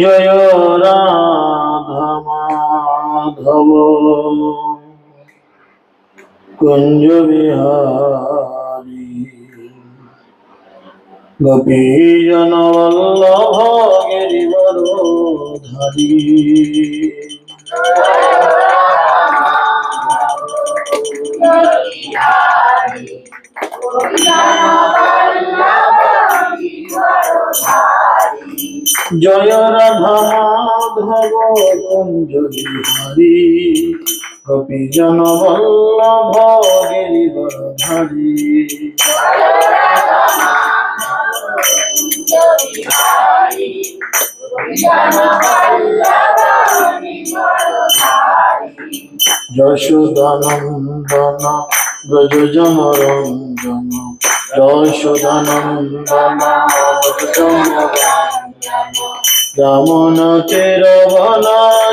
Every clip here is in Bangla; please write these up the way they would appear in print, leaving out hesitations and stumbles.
জয় রাধা মাধব কুঞ্জ বিহারী গোপীজন বল্লভ গিরিবর ধারী। জয় রাধা মাধব কুঞ্জ বিহারী গোপীজন বল্লভ গিরিবর ধারী। যশোদানন্দন ব্রজ রঞ্জন যশোদানন্দন ব্রজ যমন তীর বনচারী।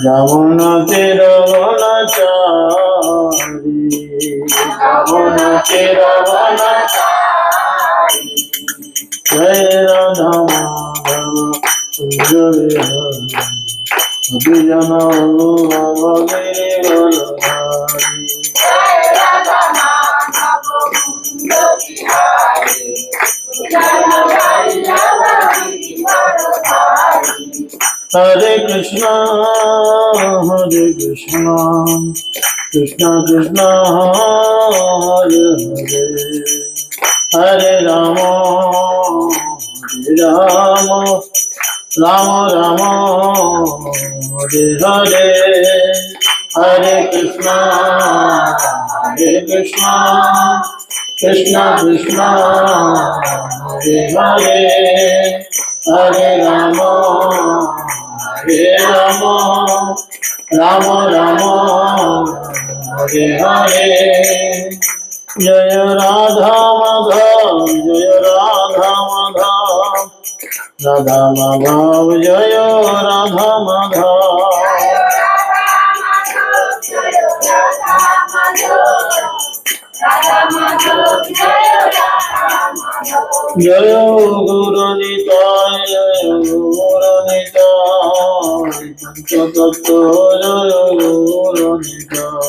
যমন তীর বনচারী যমন তীর বনচারী। জয় রাধা মাধব কুঞ্জ Bihari গোপীজন Vallabh গিরিবর ধারী। Hare Krishna, Krishna Krishna, Hare Hare, Hare Rama, Hare Rama, Rama Rama, Hare Hare, Hare Krishna, Krishna Krishna, Hare Hare, Hare Rama, Hare Rama, Rama Rama, Hare Hare. Jai Radha Madhav, Jai Radha Madhav, Radha Madhav, Jai Radha Madhav. জয় গুরু নিতাই, জয় গুরু নিতাই, পঞ্চতত্ত্ব জয় গুরু নিতাই।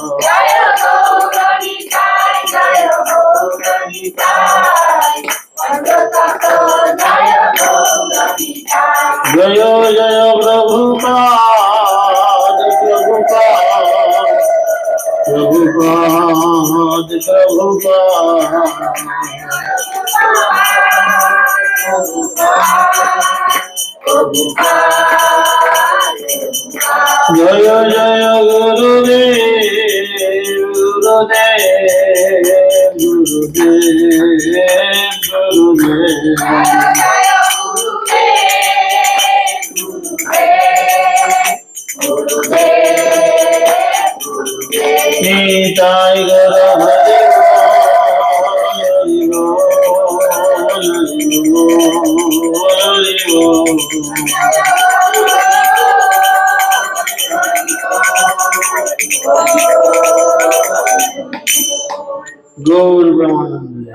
জয় জয় প্রভুপাদ, প্রভুপাদ, প্রভুপাদ, প্রভুপাদ। জয় জয় গুরুদেব, গুরুদেব, গুরুদেব, গুরুদেব। নিতাই গৌর হরি গৌর ব্রহ্মানন্দ।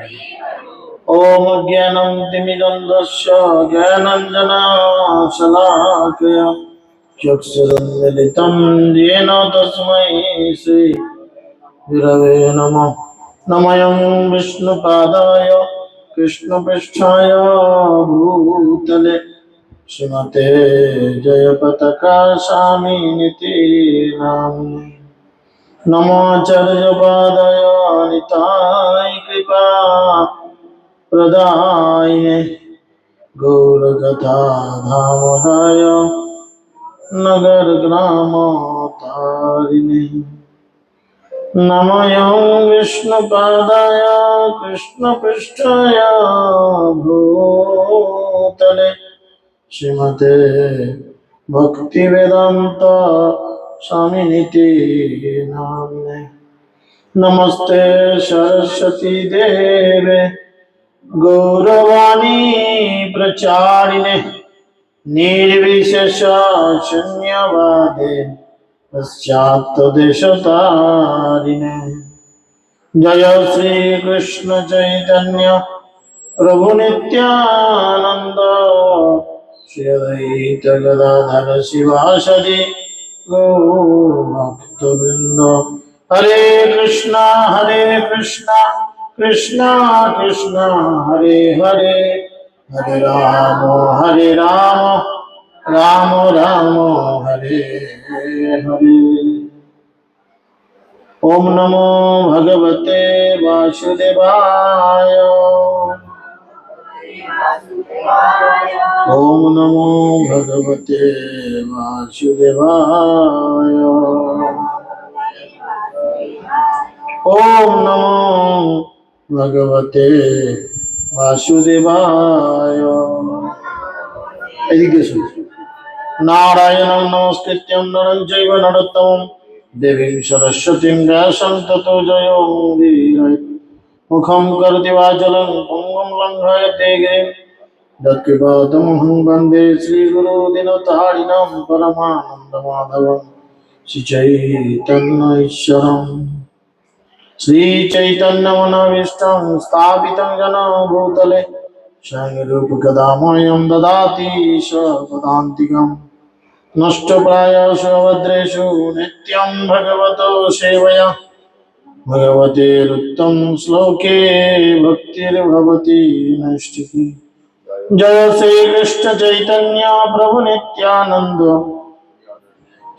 ওম জ্ঞানম তিমিরন্ধস্য জ্ঞানাঞ্জনশলাকয়া চক্ষুरुन्मीलितं येन तस्मै श्री गुरवे नमः। नमः विष्णुपादाय कृष्णपृष्ठाय भूतले श्रीमते जयपताका स्वामिनिति नामिने। नमोऽचार्यपादाय निताय कृपा प्रदायिने गौरकथा धामोदाय नगर ग्राम तारिणे। नमः विष्णुपादाय कृष्णपृष्ठाय भूतले श्रीमते भक्तिवेदांत स्वामिनिति नामिने। नमस्ते सरस्वती देवे गौरवाणी प्रचारिणे निर्विशेष शून्यवादे पश्चात्तदेशतारिणे। जय श्री कृष्ण चैतन्य प्रभु नित्यानंद श्री अद्वैत गदाधर शिवासदि गौर भक्तवृंद। हरे कृष्णा कृष्णा कृष्णा हरे हरे, हरे राम राम राम हरे हरे। ओम नमो भगवते वासुदेवाय। ओम नमो भगवते वासुदेवाय। ओम नमो भगवते वासुदेवाय। एदिके शुनु। नारायणं नमस्कृत्यं नरं चैव नरोत्तमं देवीं सरस्वतीं व्यासं ततो जयो मुदीरये। मुखं करोति वाचालं पङ्गुं लङ्घयते गिरिं यत्कृपातमहं वन्दे श्रीगुरुदिनतारिणं परमानन्दमाधवं श्रीचैतन्यैश्वरम्। श्रीचैतन्यमनोभीष्टं स्थापितं येन भूतले स्वयं रूपकदामह्यं ददाति स्वपदान्तिकम्। नष्टप्रायेषु भद्रेषु नित्यं भगवतो सेवया भगवतेरुत्तम श्लोके भक्तिर्भवति नैष्ठिकी। जय श्री कृष्ण चैतन्य प्रभु नित्यानंद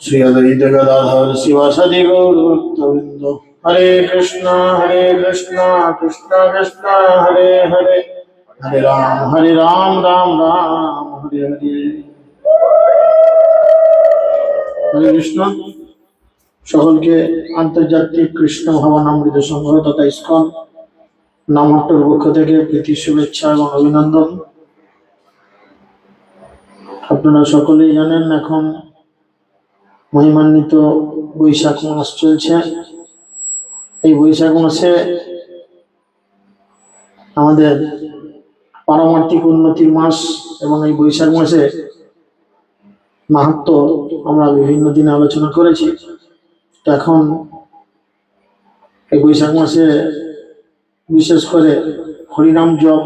श्री अद्वैत गदाधर शिवासदि गौर भक्तवृंद। हरे कृष्णा कृष्णा कृष्णा हरे हरे, हरे राम राम राम हरे हरे। हरे कृष्ण। সকলকে আন্তর্জাতিক কৃষ্ণ ভাবনামৃত সংঘ তথা ইসকন নামহট্টর পক্ষ থেকে প্রীতি শুভেচ্ছা এবং অভিনন্দন। আপনারা সকলেই জানেন এখন মহিমান্বিত বৈশাখ মাস চলছে। এই বৈশাখ মাসে আমাদের পারমার্থিক উন্নতির মাস এবং এই বৈশাখ মাসে মাহাত্ম্য আমরা বিভিন্ন দিনে আলোচনা করেছি। এখন এই বৈশাখ মাসে বিশেষ করে হরিনাম জপ,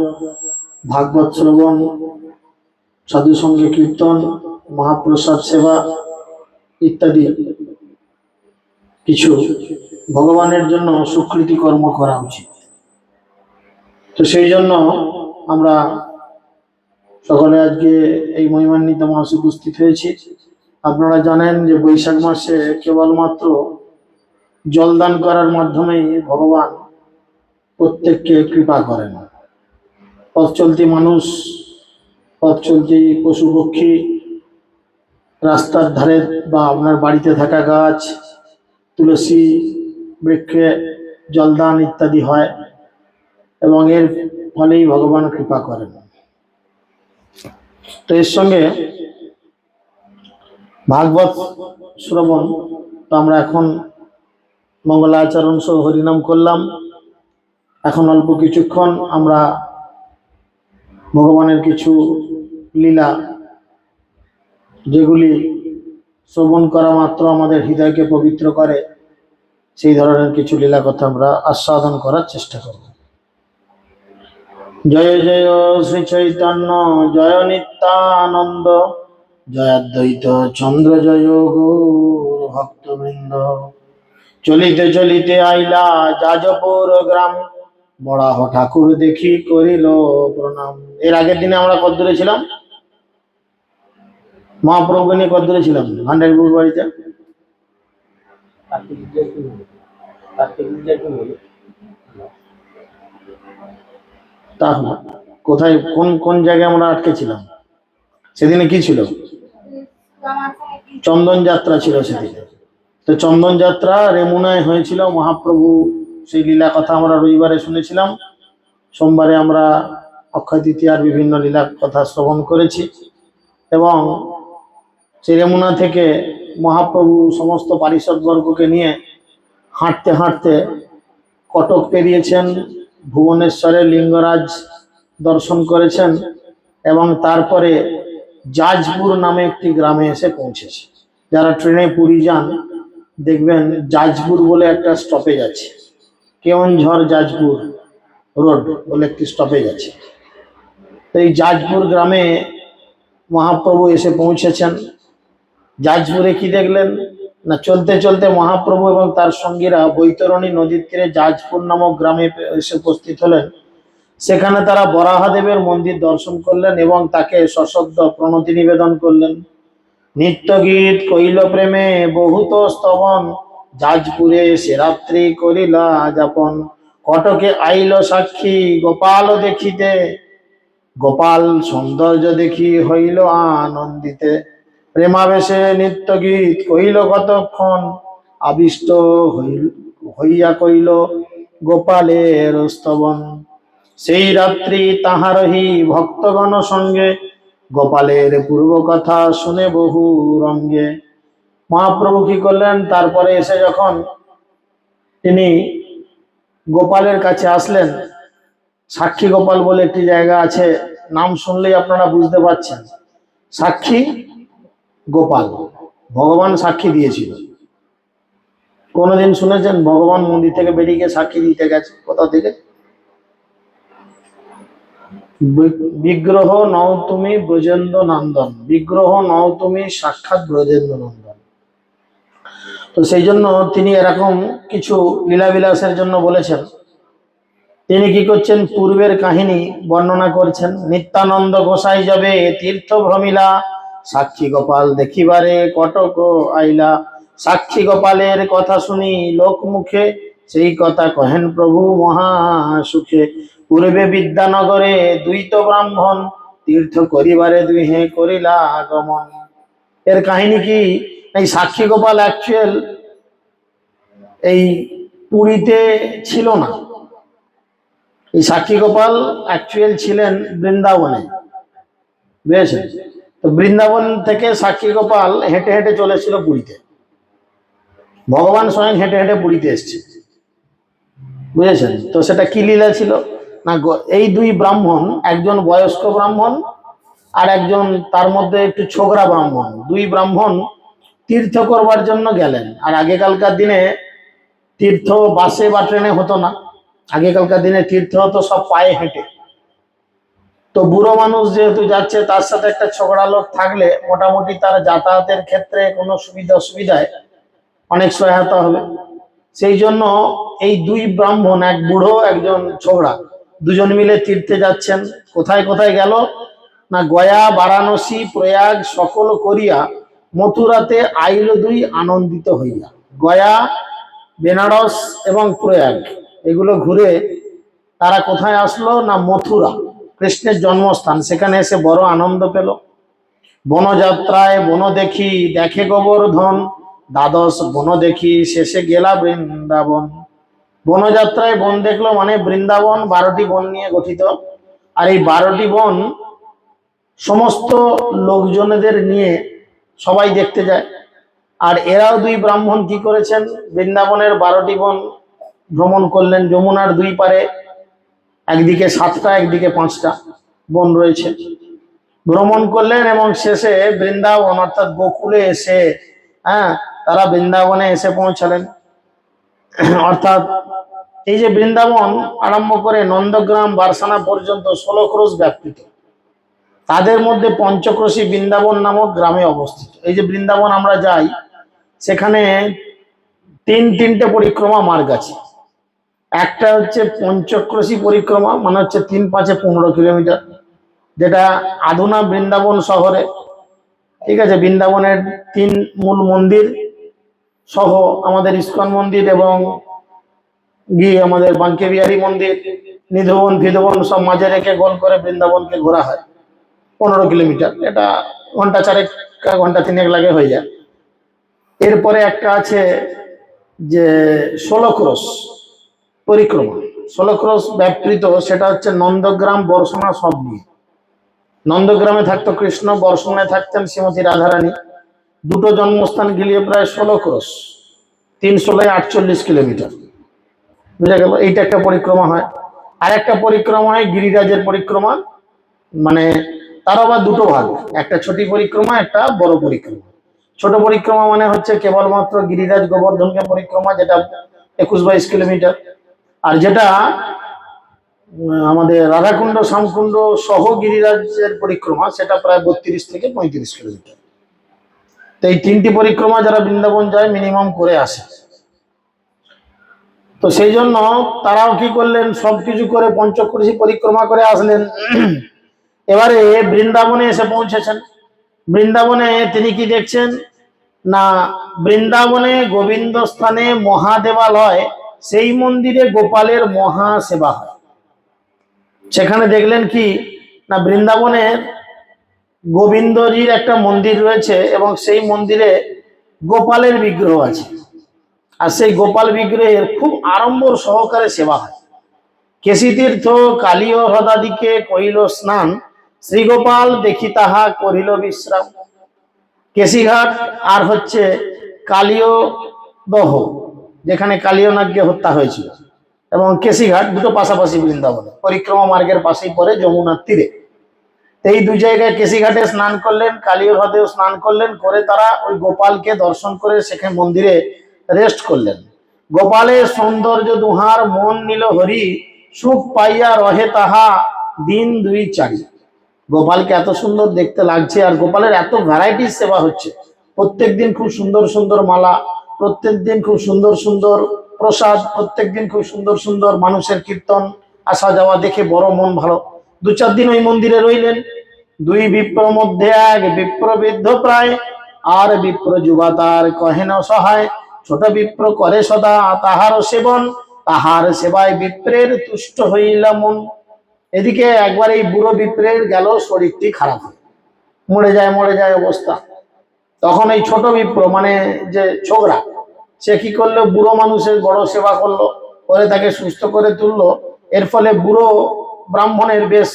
ভাগবত শ্রবণ, সাধু সঙ্গে কীর্তন, মহাপ্রসাদ সেবা ইত্যাদি কিছু ভগবানের জন্য সুকৃতি কর্ম করা উচিত। তো সেই জন্য আমরা সকলে আজকে এই মহিমান্বিত মাসে উপস্থিত হয়েছি। আপনারা জানেন যে বৈশাখ মাসে কেবলমাত্র জলদান করার মাধ্যমেই ভগবান প্রত্যেককে কৃপা করেন। পথ চলতি মানুষ, পথ চলতি পশু পক্ষী, রাস্তার ধারে বা আপনার বাড়িতে থাকা গাছ, তুলসী বৃক্ষে জলদান ইত্যাদি হয় এবং এর ফলেই ভগবান কৃপা করেন। তো এর সঙ্গে ভাগবত শ্রবণ, তো আমরা এখন মঙ্গলাচরণ সহ হরিনাম করলাম। এখন অল্প কিছুক্ষণ আমরা ভগবানের কিছু লীলা, যেগুলি শ্রবণ করা মাত্র আমাদের হৃদয়কে পবিত্র করে, সেই ধরনের কিছু লীলা কথা আমরা আস্বাদন করার চেষ্টা করব। জয় জয় শ্রী চৈতন্য জয় নিত্যানন্দ, জয় অদ্বৈত চন্দ্র জয় গৌর ভক্তবৃন্দ। চলিতে চলিতে আইলা যাজপুর গ্রাম, বড়াহ ঠাকুর দেখি করিল প্রণাম। এর আগের দিনে আমরা কদ্দূরে ছিলাম? মহাপ্রভুকে নিয়ে কদ্দূরে ছিলাম? ভান্ডারপুর বাড়িতে। তাহলে কোথায়, কোন কোন জায়গায় আমরা আটকে ছিলাম? সেদিনে কি ছিল? চন্দন যাত্রা ছিল সেদিনে। তো চন্দন যাত্রা রেমুনায় হয়েছিল। মহাপ্রভু সেই লীলা কথা আমরা রবিবারে শুনেছিলাম। সোমবারে আমরা অক্ষয় তৃতীয়ার বিভিন্ন লীলা কথা শ্রবণ করেছি এবং সেই রেমুনা থেকে মহাপ্রভু সমস্ত পারিষদবর্গকে নিয়ে হাঁটতে হাঁটতে কটক পেরিয়েছেন, ভুবনেশ্বরে লিঙ্গরাজ দর্শন করেছেন এবং তারপরে জাজপুর নামে একটি গ্রামে এসে পৌঁছেছে। যারা ট্রেনে পুরী যান দেখবেন জাজপুর বলে একটা স্টপেজ আছে। কেওনঝড় জাজপুর রোড বলে একটি স্টপেজ আছে। তো এই জাজপুর গ্রামে মহাপ্রভু এসে পৌঁছেছেন। জাজপুরে কি দেখলেন না, চলতে চলতে মহাপ্রভু এবং তার সঙ্গীরা বৈতরণী নদীর তীরে জাজপুর নামক গ্রামে এসে উপস্থিত হলেন। সেখানে তারা বরাহদেবের মন্দির দর্শন করলেন এবং তাকে সশ্রদ্ধ প্রণতি নিবেদন করলেন। নিত্য গীত কইল প্রেমে বহুত স্তবন, জাজপুরে সে রাত্রি করিলা যাপন। কটকে আইল সাক্ষী গোপাল দেখিতে, গোপাল সৌন্দর্য দেখি হইল আনন্দিতে। প্রেমাবেশে নিত্য গীত কইল কতক্ষণ, আবিষ্ট হইয়া কইল গোপালের স্তবন। সেই রাত্রি তাহারহি ভক্তগণ সঙ্গে, গোপালের পূর্ব কথা শুনে বহু রঙ্গে। মহাপ্রভু কি করলেন, তারপরে এসে যখন তিনি গোপালের কাছে আসলেন, সাক্ষী গোপাল বলে একটি জায়গা আছে, নাম শুনলেই আপনারা বুঝতে পারছেন। সাক্ষী গোপাল, ভগবান সাক্ষী দিয়েছিল। কোনদিন শুনেছেন ভগবান মন্দির থেকে বেরিয়ে গিয়ে সাক্ষী দিতে গেছে? কোথা থেকে? বিগ্রহ নও তুমি ব্রজেন্দ্র নন্দন, বিগ্রহ নও তুমি সাক্ষাৎ ব্রজেন্দ্র নন্দন। তো সেই জন্য তিনি এরকম কিছু লীলাবিলাসের জন্য বলেছেন। তিনি কি করছেন, পূর্বের কাহিনী বর্ণনা করছেন। নিত্যানন্দ গোসাই যাবে তীর্থ ভ্রমিলা, সাক্ষী গোপাল দেখিবারে কটক আইলা। সাক্ষী গোপালের কথা শুনি লোক মুখে, সেই কথা কহেন প্রভু মহা সুখে। পূর্বে বিদ্যানগরে দুইত ব্রাহ্মণ, তীর্থ করিবারে দুইহে করিলা আগমন। এর কাহিনী কি, এই সাক্ষী গোপাল অ্যাকচুয়াল এই পুরীতে ছিল না। এই সাক্ষী গোপাল অ্যাকচুয়াল ছিলেন বৃন্দাবনে, বুঝেছেন? তো বৃন্দাবন থেকে সাক্ষী গোপাল হেঁটে হেঁটে চলেছিল পুরীতে। ভগবান স্বয়ং হেঁটে হেঁটে পুরীতে এসছে, বুঝেছেন? তো সেটা কি লীলা ছিল না, এই দুই ব্রাহ্মণ, একজন বয়স্ক ব্রাহ্মণ আর একজন তার মধ্যে একটু ছোকরা ব্রাহ্মণ, দুই ব্রাহ্মণ তীর্থ করবার জন্য গেলেন। আর আগেকালকার দিনে তীর্থ বাসে বা ট্রেনে হতো না, আগেকালকার দিনে তীর্থ হতো সব পায়ে হেঁটে। তো বুড়ো মানুষ যেহেতু যাচ্ছে, তার সাথে একটা ছোকরা লোক থাকলে মোটামুটি তার যাতায়াতের ক্ষেত্রে কোনো সুবিধা অসুবিধায় অনেক সহায়তা হবে। সেই জন্য এই দুই ব্রাহ্মণ, এক বুড়ো একজন ছোকরা, দুজন মিলে তীর্থে যাচ্ছেন। কোথায় কোথায় গেল না, গয়া বারাণসী প্রয়াগ সকল করিয়া, মথুরাতে আইল দুই আনন্দিত হইয়া। গয়া, বেনারস এবং প্রয়াগ এগুলো ঘুরে তারা কোথায় আসলো না, মথুরা, কৃষ্ণের জন্মস্থান। সেখানে এসে বড় আনন্দ পেল। বনযাত্রায় বন দেখি দেখে গোবর্ধন, দ্বাদশ বন দেখি শেষে গেলা বৃন্দাবন। বনযাত্রায় বন দেখলো মানে বৃন্দাবন 12টি বন নিয়ে গঠিত। আর এই 12টি বন সমস্ত লোকজনেদের নিয়ে সবাই দেখতে যায়। আর এরাও দুই ব্রাহ্মণ কি করেছেন, বৃন্দাবনের 12টি বন ভ্রমণ করলেন। যমুনার দুই পারে একদিকে 7টা একদিকে 5টা বন রয়েছে, ভ্রমণ করলেন এবং শেষে বৃন্দাবন অর্থাৎ গোকুলে এসে তারা বৃন্দাবনে এসে পৌঁছালেন। অর্থাৎ এই যে বৃন্দাবন আরম্ভ করে নন্দগ্রাম বারসানা পর্যন্ত 16 ক্রোশ ব্যাপৃত। তাদের মধ্যে পঞ্চক্রোশী বৃন্দাবন নামক গ্রামে অবস্থিত। এই যে বৃন্দাবন আমরা যাই, সেখানে তিনটে পরিক্রমা মার্গ আছে। একটা হচ্ছে পঞ্চক্রোশী পরিক্রমা, মানে হচ্ছে 3 5 15 কিলোমিটার, যেটা আধুনা বৃন্দাবন শহরে, ঠিক আছে, বৃন্দাবনের 3 মূল মন্দির সহ আমাদের ইস্কন মন্দির এবং গিয়ে আমাদের বাঙ্কে বিহারী মন্দির, নিধুবন ফিধুবন সব মাঝে রেখে গোল করে বৃন্দাবনকে ঘোরা হয়। 15 কিলোমিটার, এটা ঘন্টা 4 ঘন্টা 3 লাগে হয়ে যায়। এরপরে একটা আছে যে 16 ক্রোশ পরিক্রমা, 16 ক্রোশ ব্যাপৃত, সেটা হচ্ছে নন্দগ্রাম বর্ষণা সব নিয়ে। নন্দগ্রামে থাকতো কৃষ্ণ, বর্ষণায় থাকতেন শ্রীমতী রাধারানী। দুটো জন্মস্থান গিলিয়ে প্রায় 16 ক্রোশ, 3 16 48 কিলোমিটার, বুঝা গেল? এইটা একটা পরিক্রমা হয়। আর একটা পরিক্রমা হয় গিরিরাজের পরিক্রমা, মানে তার আবার দুটো ভাগ, একটা ছোটি পরিক্রমা, একটা বড় পরিক্রমা। ছোট পরিক্রমা মানে হচ্ছে কেবলমাত্র গিরিরাজ গোবর্ধনকে পরিক্রমা, যেটা 21 22 কিলোমিটার। আর যেটা আমাদের রাধাকুণ্ড শ্যামকুণ্ড সহ গিরিরাজের পরিক্রমা, সেটা প্রায় 32 থেকে 35 কিলোমিটার। তো এই 3টি পরিক্রমা যারা বৃন্দাবন যায় মিনিমাম করে আসে। তো সেই জন্য তারাও কি করলেন, সবকিছু করে পঞ্চক্রোশী পরিক্রমা করে আসলেন। এবারে বৃন্দাবনে এসে পৌঁছেছেন। বৃন্দাবনে তিনি কি দেখছেন না, বৃন্দাবনে গোবিন্দ স্থানে মহাদেবালয়, সেই মন্দিরে গোপালের মহা সেবা হয়। সেখানে দেখলেন কি না, বৃন্দাবনের গোবিন্দজির একটা মন্দির রয়েছে এবং সেই মন্দিরে গোপালের বিগ্রহ আছে। আর সেই গোপাল বিগ্রহের খুব আড়ম্বর সহকারে সেবা হয়। কেশীতীর্থ কালীয় হ্রদাদিকে কইল স্নান, শ্রীগোপাল দেখি তাহা করিল বিশ্রাম। কেশীঘাট আর হচ্ছে কালীয় দহ, যেখানে কালীয় নাগকে হত্যা হয়েছিল, এবং কেশীঘাট দুটো পাশাপাশি বৃন্দাবনে, পরিক্রমা মার্গের পাশেই পড়ে, যমুনার তীরে। এই দুই জায়গায় কেশীঘাটে স্নান করলেন, কালীয় হ্রদেও স্নান করলেন, করে তারা ওই গোপালকে দর্শন করে সেখানে মন্দিরে রেস্ট করলেন। গোপালের সৌন্দর্য দুহার মন নিল হরি, সুখ পাইয়া রহে তাহা দিন 2-4। গোপালকে এত সুন্দর দেখতে লাগছে, আর গোপালের এত ভ্যারাইটিস সেবা হচ্ছে। প্রত্যেক দিন খুব সুন্দর সুন্দর মালা, প্রত্যেক দিন খুব সুন্দর সুন্দর প্রসাদ, প্রত্যেক দিন খুব সুন্দর সুন্দর মানুষের কীর্তন আসা যাওয়া দেখে বড় মন ভালো। 2-4 দিন ওই মন্দিরে রইলেন। 2 বিপ্র মধ্যে 1 বিপ্র বৃদ্ধ প্রায়, আর বিপ্র যুবা তার কহেন সহায়। ছোট বিপ্র করে সদা তাহার সেবন, তাহার সেবায় বিপ্রের তুষ্ট হইলা মন। এদিকে একবার এই বুড়ো বিপ্রের গেল শরীরটি খারাপ হয়, মরে যায় অবস্থা। তখন এই ছোট বিপ্র মানে যে ছোকরা, সে কি করলো, বুড়ো মানুষের বড় সেবা করলো, করে তাকে সুস্থ করে তুললো। এর ফলে বুড়ো ব্রাহ্মণের বেশ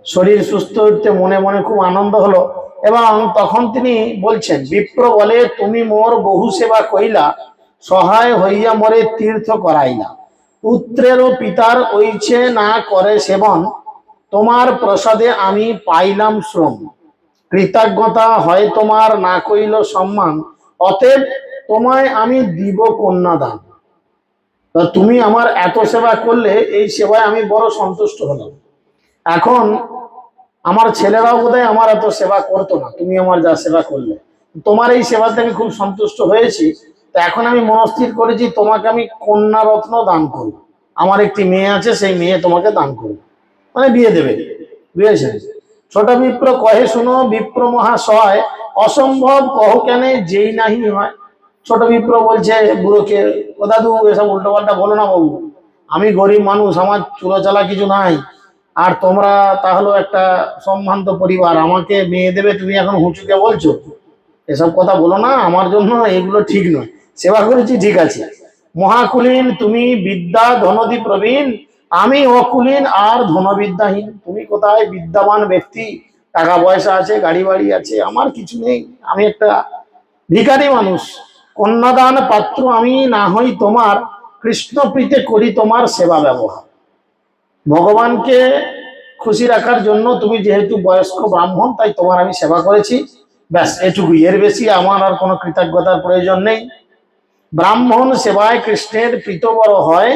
শরীর সুস্থ হতে মনে মনে খুব আনন্দ হলো। এবং তখন তিনি বলছেন, বিপ্র বলে তুমি মোর বহু সেবা কইলা, সহায় হইয়া মরে তীর্থ করাইলা। পুত্রেরও পিতার ওইছে না করে সেবন, তোমার প্রসাদে আমি পাইলাম শ্রম। কৃতজ্ঞতা হয় তোমার না কইল সম্মান, অতএব তোমায় আমি দিব কন্যাদান। তুমি আমার এত সেবা করলে, এই সেবায় আমি বড় সন্তুষ্ট হলাম। এখন আমার ছেলেরাও বোধহয় আমার এত সেবা করতো না, তুমি আমার যা সেবা করলে, তোমার এই সেবাতে আমি খুব সন্তুষ্ট হয়েছি। তো এখন আমি মনস্থির করেছি, তোমাকে আমি কন্যা রত্ন দান করব। আমার একটি মেয়ে আছে, সেই মেয়ে তোমাকে দান করব, মানে বিয়ে দেবে, বুঝেছেন। ছোট বিপ্র কহে শুনো বিপ্র মহাশয়, অসম্ভব কহ কেন যেই নাহি হয়। ছোট বিপ্র বলছে বুড়োকে, ও দাদু এসব উল্টো পাল্টা বলো না বাবু, আমি গরিব মানুষ, আমার চুলোচালা কিছু নাই, আর তোমরা তাহলে একটা সম্ভ্রান্ত পরিবার, আমাকে মেয়ে দেবে, তুমি এখন হুঁচুকে বলছো, এসব কথা বলো না, আমার জন্য এগুলো ঠিক নয়। সেবা করেছি ঠিক আছে, মহাকুলীন তুমি বিদ্যা ধনদি প্রবীণ, আমি অকুলীন আর ধনবিদ্যাহীন। তুমি কোথায় বিদ্যাবান ব্যক্তি, টাকা পয়সা আছে, গাড়ি বাড়ি আছে, আমার কিছু নেই, আমি একটা ভিখারি মানুষ। কন্যাদান পাত্র আমি না হই তোমার, কৃষ্ণ প্রীতে করি তোমার সেবা ব্যবহার। ভগবানকে খুশি রাখার জন্য তুমি যেহেতু বয়স্ক ব্রাহ্মণ, তাই তোমার আমি সেবা করেছি, ব্যাস এটুকুই, এর বেশি আমার আর কোনো কৃতজ্ঞতার প্রয়োজন নেই। ব্রাহ্মণ সেবায় কৃষ্ণের প্রীতবর হয়,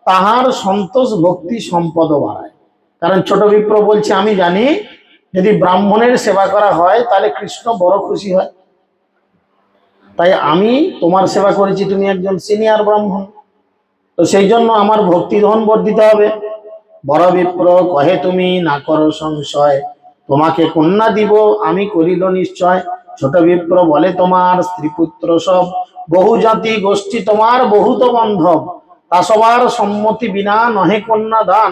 তাহার সন্তোষ ভক্তি সম্পদ বাড়ায়। কারণ ছোট বিপ্র বলছে, আমি জানি যদি ব্রাহ্মণের সেবা করা হয় তাহলে কৃষ্ণ বড় খুশি হয়, তাই আমি তোমার সেবা করেছি, তুমি একজন সিনিয়র ব্রাহ্মণ, তো সেই জন্য আমার ভক্তি ধন বর্ধিত হবে। বড় বিপ্র কহে তুমি না করো সংশয়, তোমাকে কন্যা দিব আমি করিল নিশ্চয়। ছোট বিপ্র বলে তোমার স্ত্রী পুত্র সব, বহু জাতি গোষ্ঠী তোমার বহুত বন্ধব, তা সবার সম্মতি বিনা নহে কন্যা দান,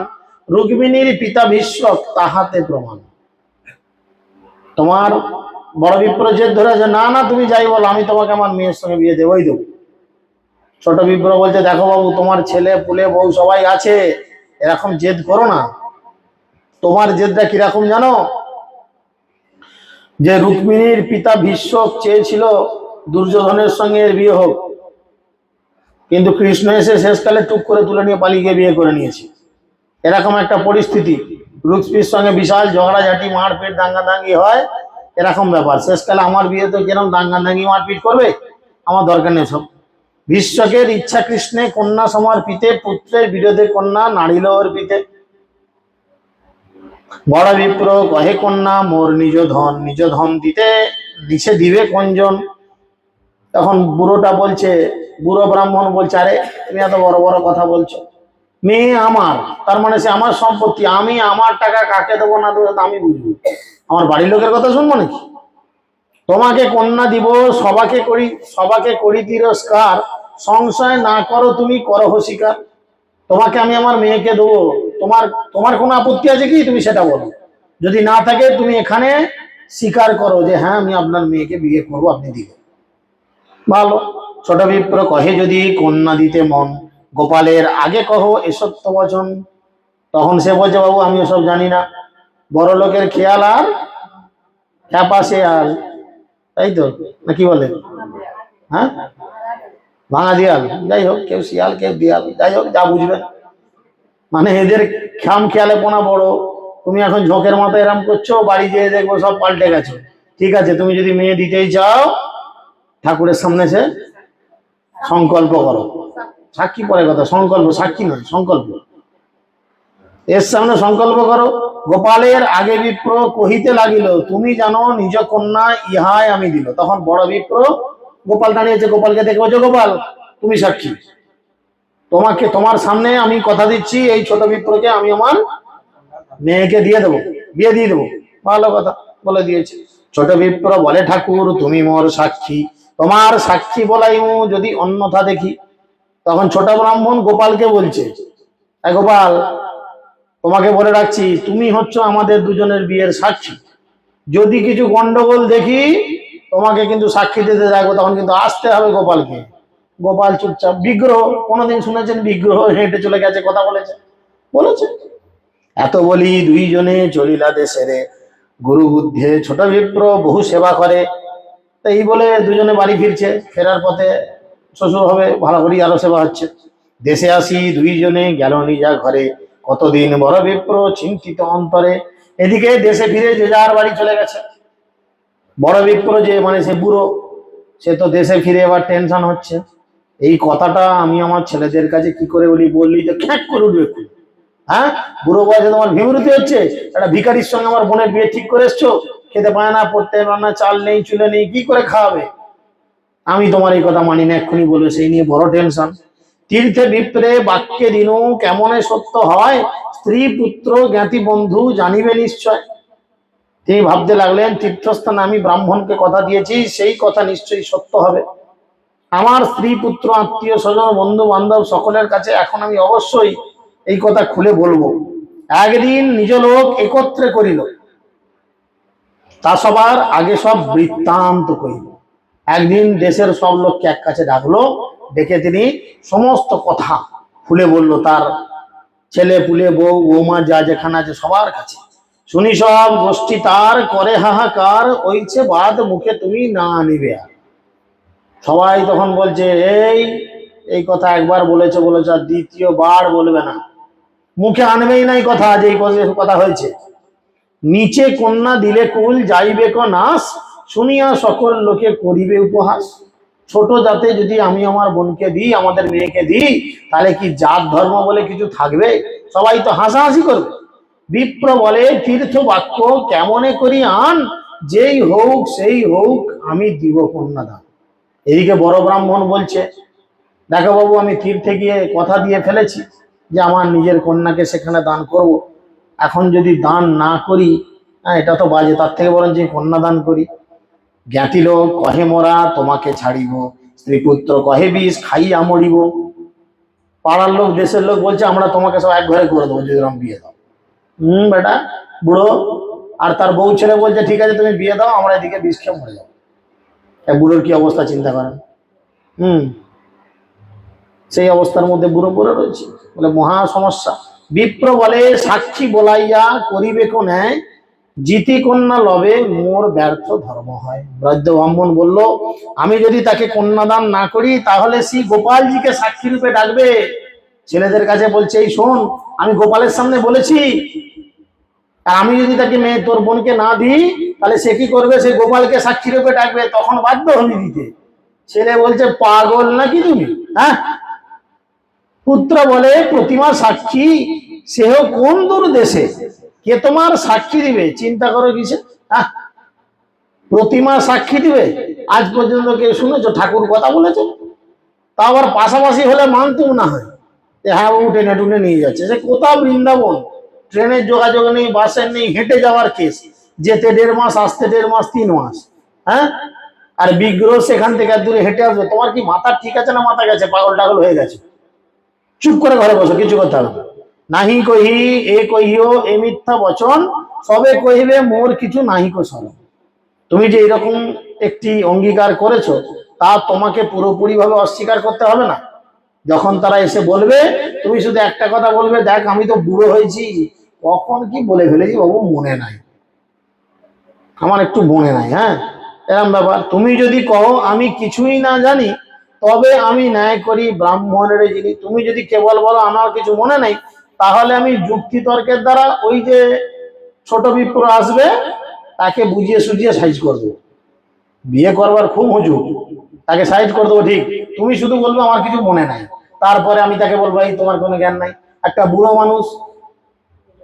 রুক্মিণীর পিতা ভীষ্মক তাহাতে প্রমাণ। তোমার বড় বিপ্র জেদ ধরে যে না না তুমি যাই বলো, আমি তোমাকে আমার মেয়ের সঙ্গে বিয়ে দেবই দেবো। ছোট বিপ্র বলছে, দেখো বাবু, তোমার ছেলে পুলে বউ সবাই আছে, এরকম জেদ করো না। তোমার জেদটা কিরকম জানো, যে রুক্মিণীর পিতা ভীষ্মক চেয়েছিল দুর্যোধনের সঙ্গে এর বিয়ে হোক, কিন্তু কৃষ্ণ এসে শেষকালে টুক করে তুলে নিয়ে পালিয়ে গিয়ে বিয়ে করে নিয়েছে। এরকম একটা পরিস্থিতি, রুক্মিণীর সঙ্গে বিশাল ঝগড়াঝাটি, মারপিট, দাঙ্গাদাঙ্গি হয়, এরকম ব্যাপার। শেষকালে আমার বিয়ে তো কিরকম দাঙ্গাদাঙ্গি মারপিট করবে, আমার দরকার নেই সব। ভীষ্মকের ইচ্ছা কৃষ্ণে কন্যা সমর্পিতে, পুত্রের বিরোধে কন্যা নাড়িল অর্পিতে। বড় বিপ্র কহে কন্যা মোর নিজ ধন দিতে, নিচে দিবে কোনজন। তখন বুড়োটা বলছে, বুড়ো ব্রাহ্মণ বলছে, আরে তুমি এত বড় বড় কথা বলছো, মেয়ে আমার, তার মানে সে আমার সম্পত্তি, আমি আমার টাকা কাকে দেবো না দেবো আমি বুঝবো, আমার বাড়ির লোকের কথা শুনবো নাকি? তোমাকে কন্যা দিব, সবাকে করি তিরস্কার, সংশয় না করো তুমি করহ স্বীকার। তোমাকে আমি আমার মেয়েকে দেবো, তোমার তোমার কোনো আপত্তি আছে কি, তুমি সেটা বলো, যদি না থাকে তুমি এখানে স্বীকার করো যে হ্যাঁ আমি আপনার মেয়েকে বিয়ে করবো, আপনি দিবেন। ভালো। ছোট বিপ্র কহে যদি কন্যা দিতে মন, গোপালের আগে কহ এ সত্য বচন। তখন সে বলছে, বাবু আমি ওসব জানি না, বড় লোকের খেয়াল আর খ্যাপা শেয়াল, তাই তো না কি বলে? হ্যাঁ, ভাঙা দিয়াল, যাই হোক, কেউ শিয়াল কেউ দিয়াল, যাই হোক যা বুঝবেন, মানে এদের খাম খেয়ালে পোনা বড়। তুমি এখন ঝোঁকের মাথায় এরম করছো, বাড়ি যেয়ে দেখবো সব পাল্টে গেছে। ঠিক আছে, তুমি যদি মেয়ে দিতেই চাও, ঠাকুরের সামনে সে সংকল্প করো, সাক্ষী পরে কথা, সংকল্প, সাক্ষী নয়, সংকল্প, এর সামনে সংকল্প করো। গোপালের আগে বিপ্র কহিতে লাগিল, তুমি জানো নিজ কন্যা ইহাই আমি দিল। তখন বড় বিপ্র গোপাল দাঁড়িয়েছে, গোপালকে দেখে বলছে, গোপাল তুমি সাক্ষী, তোমার সামনে আমি কথা দিচ্ছি, এই ছোট বিপ্রকে আমি আমার মেয়েকে দিয়ে দেবো, বিয়ে দিয়ে দেবো। ভালো কথা বলে দিয়েছে। ছোট বিপ্র বলে, ঠাকুর তুমি মোর সাক্ষী, তোমার সাক্ষী বলাইমু যদি অন্যথা দেখি। তখন ছোট ব্রাহ্মণ গোপালকে বলছে, গোপাল তোমাকে বলে রাখছি, তুমি হচ্ছ আমাদের দুজনের বিয়ের সাক্ষী, যদি কিছু গন্ডগোল দেখি তোমাকে কিন্তু সাক্ষী দিতে যাবো, তখন কিন্তু আসতে হবে গোপালকে। গোপাল চুপচাপ, বিগ্রহ, কোনোদিন শুনেছেন বিগ্রহ হেঁটে চলে গেছে, কথা বলেছে? এত বলি দুইজনে চলিলা দেশেরে, গুরু বুদ্ধে ছোট বিপ্র বহু সেবা করে। তো এই বলে দুজনে বাড়ি ফিরছে, ফেরার পথে শ্বশুর হবে, ভালো করি আরো সেবা হচ্ছে। দেশে আসি দুইজনে গেল নিজা ঘরে, কতদিন বড় বিপ্র চিন্তিত অন্তরে। এদিকে দেশে ফিরে যে যার বাড়ি চলে গেছে। বড় বিপ্র যে মানে সে বুড়ো, সে তো দেশে ফিরে এবার টেনশন হচ্ছে, এই কথাটা আমি আমার ছেলেদের কাছে কি করে বললি যে খ্যাক করে উঠবে। হ্যাঁ, বুড়ো বয়সে তোমার বিমূর্তি হচ্ছে, একটা ভিখারির সঙ্গে আমার বোনের বিয়ে ঠিক করে এসছো, খেতে পায় না, পড়তে পায় না, চাল নেই চুলে নেই, কি করে খাওয়াবে? আমি তোমার এই কথা মানি না, এক্ষুনি বলবে, সেই নিয়ে বড় টেনশন। তীর্থে বিপ্রে বাক্যে দিনু কেমনে সত্য হয়, স্ত্রী পুত্র জ্ঞাতি বন্ধু জানিবে নিশ্চয়। তিনি ভাবতে লাগলেন, তীর্থস্থানে আমি ব্রাহ্মণকে কথা দিয়েছি, সেই কথা নিশ্চয়ই সত্য হবে। আমার স্ত্রী পুত্র আত্মীয় স্বজন বন্ধু বান্ধব সকলের কাছে এখন আমি অবশ্যই এই কথা খুলে বলবো। একদিন নিজ লোক একত্রে করিল, তা সবার আগে সব বৃত্তান্ত করিল। একদিন দেশের সব লোককে এক কাছে ডাকলো, ডেকে তিনি সমস্ত কথা খুলে বলল, তার ছেলে পুলে বউ বৌমা যা যেখানে আছে সবার কাছে। শুনি সব গোষ্ঠী তার করে হাহাকার, ওইছে বাদ মুখে তুমি না নিবে আর। সবাই তখন বলছে, এই কথা একবার বলেছে আর দ্বিতীয়বার বলবে না, মুখে আনবেই নাই কথা, যে এই কথা হয়েছে। নিচে কন্যা দিলে কুল যাইবে ক নাশ, শুনিয়া সকল লোকে করিবে উপহাস। ছোট জাতে যদি আমি আমার বোনকে দিই, আমাদের মেয়েকে দিই, তাহলে কি জাত ধর্ম বলে কিছু থাকবে? সবাই তো হাসাহাসি করবে। বিপ্র বলে, তীর্থ বাক্য কেমনে করি আন, যেই হোক সেই হোক আমি দিব কন্যাদান। এদিকে বড় ব্রাহ্মণ বলছে, দেখো বাবু, আমি তীর্থে গিয়ে কথা দিয়ে ফেলেছি যে আমার নিজের কন্যাকে সেখানে দান করব। এখন যদি দান না করি, এটা তো বাজে, তার থেকে বরং যে কন্যা দান করি। জ্ঞাতি লোক কহে মোরা তোমাকে ছাড়িব, স্ত্রী পুত্র কহে বিষ খাইয়া মরিব। পাড়ার লোক দেশের লোক বলছে, আমরা তোমাকে সব এক ঘরে করে দেবো যদি বিয়ে দাও। বেটা বুড়ো আর তার বউ ছেলে বলছে, ঠিক আছে তুমি বিয়ে দাও, আমরা এদিকে বিষ খেয়ে মরে যাবো। বুড়োর কি অবস্থা চিন্তা করেন। সেই অবস্থার মধ্যে বুড়ো পড়ে রয়েছে, বলে মহা সমস্যা। বিপ্র বলে, সাক্ষী বলাইয়া করিবে কো ন্যায়, জিতি কন্যা লবে মোর ব্যর্থ ধর্ম হয়। বৃদ্ধ ব্রাহ্মণ বলল, আমি যদি তাকে কন্যাদান না করি, তাহলে সেই গোপালজিকে সাক্ষী রূপে ডাকবে। ছেলেদের কাছে বলছে, এই শোন, আমি গোপালের সামনে বলেছি, আর আমি যদি তাকে মেয়ে তোর বোনকে না দিই, তাহলে সে কি করবে, সে গোপালকে সাক্ষী রূপে ডাকবে, তখন বাধ্য হবি দিতে। ছেলে বলছে পাগল নাকি তুমি? হ্যাঁ। পুত্র বলে প্রতিমা সাক্ষী সেহ কোন দূর দেশে, কে তোমার সাক্ষী দিবে? চিন্তা করো কিসে? হ্যাঁ, প্রতিমা সাক্ষী দিবে? আজ পর্যন্ত কেউ শুনেছো ঠাকুর কথা বলেছে? তা আবার পাশাপাশি হলে মানতেও না হয়, হ্যাঁ ও টেনে টুনে নিয়ে যাচ্ছে। সে কোথাও বৃন্দাবন, ট্রেনের যোগাযোগ নেই, বাসের নেই, হেঁটে যাওয়ার কেস, যেতে 1.5 মাস, আসতে 1.5 মাস, 3 মাস। হ্যাঁ, আর বিগ্রহ সেখান থেকে দূরে হেঁটে আসবে। তোমার কি মাথা ঠিক আছে না মাথা গেছে, পাগল টাগল হয়ে গেছে? চুপ করে ঘরে বসো, কিছু করতে হবে না। নাহি কহি এ কহিও এ মিথ্যা বচন, সবে কহিবে মোর কিছু নাহি কো শরণ। তুমি যে এরকম একটি অঙ্গীকার করেছো, তা তোমাকে পুরোপুরি ভাবে অস্বীকার করতে হবে না। যখন তারা এসে বলবে, তুমি শুধু একটা কথা বলবে, দেখ আমি তো বুড়ো হয়েছি, কখন কি বলে ফেলেছি বাবু মনে নাই, আমার একটু মনে নাই। হ্যাঁ, এরকম ব্যাপার। তুমি যদি কহো আমি কিছুই না জানি, তবে আমি ন্যায় করি ব্রাহ্মণের যিনি। তুমি যদি কেবল বলো আমার কিছু মনে নাই, তাহলে আমি যুক্তি তর্কের দ্বারা ওই যে ছোট বিপ্র আসবে, তাকে বুঝিয়ে সুঝিয়ে সাইজ করবো। বিয়ে করবার খুব হুজুর, তাকে সাইজ করে দেবো ঠিক। তুমি শুধু বলবো আমার কিছু মনে নাই, তারপরে আমি তাকে বলবো এই তোমার কোনো জ্ঞান নাই। একটা বুড়ো মানুষ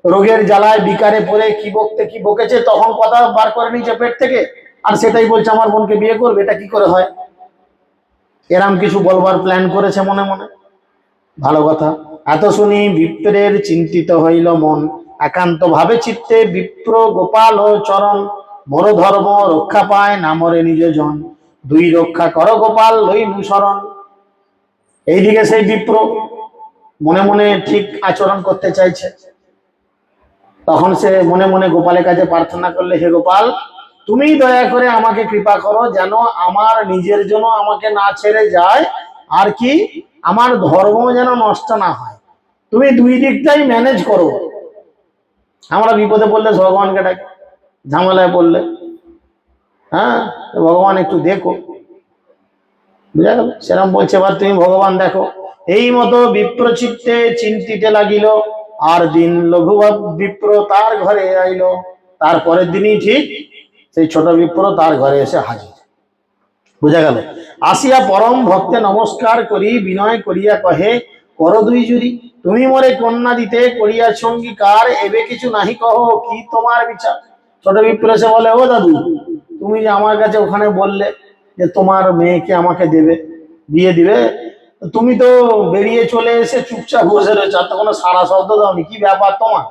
রোগের জ্বালায় বিকারে পড়ে কি বকতে কি বকেছে, তখন কথা বার করে নিয়েছে পেট থেকে, আর সেটাই বলছে আমার বোনকে বিয়ে করবে। এটা কি করে হয়? এরাম কিছু বলবার প্ল্যান করেছে মনে মনে। ভালো কথা। এত শুনি বিপ্রের চিন্তিত হইল মন, একান্ত ভাবে চিত্তে বিপ্র গোপাল ও চরণ। মোর ধর্ম রক্ষা পায় না মরে নিজ জন, দুই রক্ষা কর গোপাল লই অনুসরণ। এইদিকে সেই বিপ্র মনে মনে ঠিক আচরণ করতে চাইছে, তখন সে মনে মনে গোপালের কাছে প্রার্থনা করলে, হে গোপাল, তুমি দয়া করে আমাকে কৃপা করো, যেন আমার নিজের জন্য আমাকে না ছেড়ে যায়, আর কি আমার ধর্ম যেন নষ্ট না হয়। তুমি দুই দিকটাই ম্যানেজ করো। আমরা বিপদে পড়লে ভগবানকে ডাকি, ঝামেলায় পড়লে হ্যাঁ ভগবান একটু দেখো। বুঝা গেল? সেরকম বলছে, এবার তুমি ভগবান দেখো। এই মতো বিপ্রচিত্তে চিন্তিতে লাগিল, আর দিন লঘু বিপ্র তার ঘরে আইল। তারপরের দিনই ঠিক সেই ছোট বিপ্র তার ঘরে এসে হাজির। বুঝা গেল? আসিয়া পরম ভক্তে নমস্কার করি বিনয় করিয়া কহে, কর দুই জুরি, তুমি মোরে কন্যা দিতে করিয়া সঙ্গীকার, এবে কিছু নাহি কহ কি তোমার বিচার। ছোট বিপ্র এসে বলে, ও দাদু, তুমি যে আমার কাছে ওখানে বললে যে তোমার মেয়েকে আমাকে দেবে, বিয়ে দিবে, তুমি তো বেরিয়ে চলে এসে চুপচাপ বসে রয়েছে, আর তো কোনো সারা শব্দ দাওনি, কি ব্যাপার তোমার?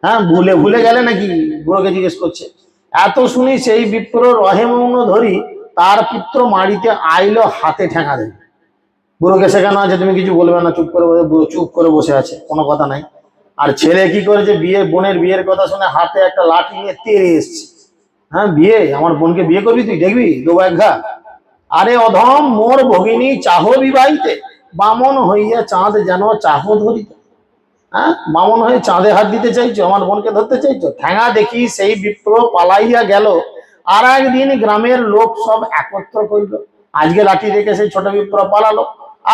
হ্যাঁ, ভুলে ভুলে গেলে নাকি? বুড়োকে জিজ্ঞেস করছে। এত শুনি সেই বিপ্র রহে মৌন ধরি, তার পুত্র মাড়িতে আইলো হাতে ঠেঙা দেবে। বুড়োকে শেখানো আছে তুমি কিছু বলবে না, চুপ করে বুড়ো চুপ করে বসে আছে, কোনো কথা নাই। আর ছেলে কি করেছে, বিয়ে বোনের বিয়ের কথা শুনে হাতে একটা লাঠি নিয়ে তেড়ে এসছে। হ্যাঁ, বিয়ে, আমার বোনকে বিয়ে করবি তুই, দেখবি দেবো এক ঘা। আরে অধম, মোর ভগিনী চাহ বিবাহিতে, বামন হইয়া চাঁদ যেন চাহ ধরিতে। হ্যাঁ, বামন হয়ে চাঁদে হাত দিতে চাইছো, আমার বোনকে ধরতে চাইছো? ঠ্যাঙা দেখি সেই বিপ্র পালাইয়া গেল। আর একদিন গ্রামের লোক সব একত্র করিল। আজকে লাঠি রেখে সেই ছোট বিপ্র পালালো,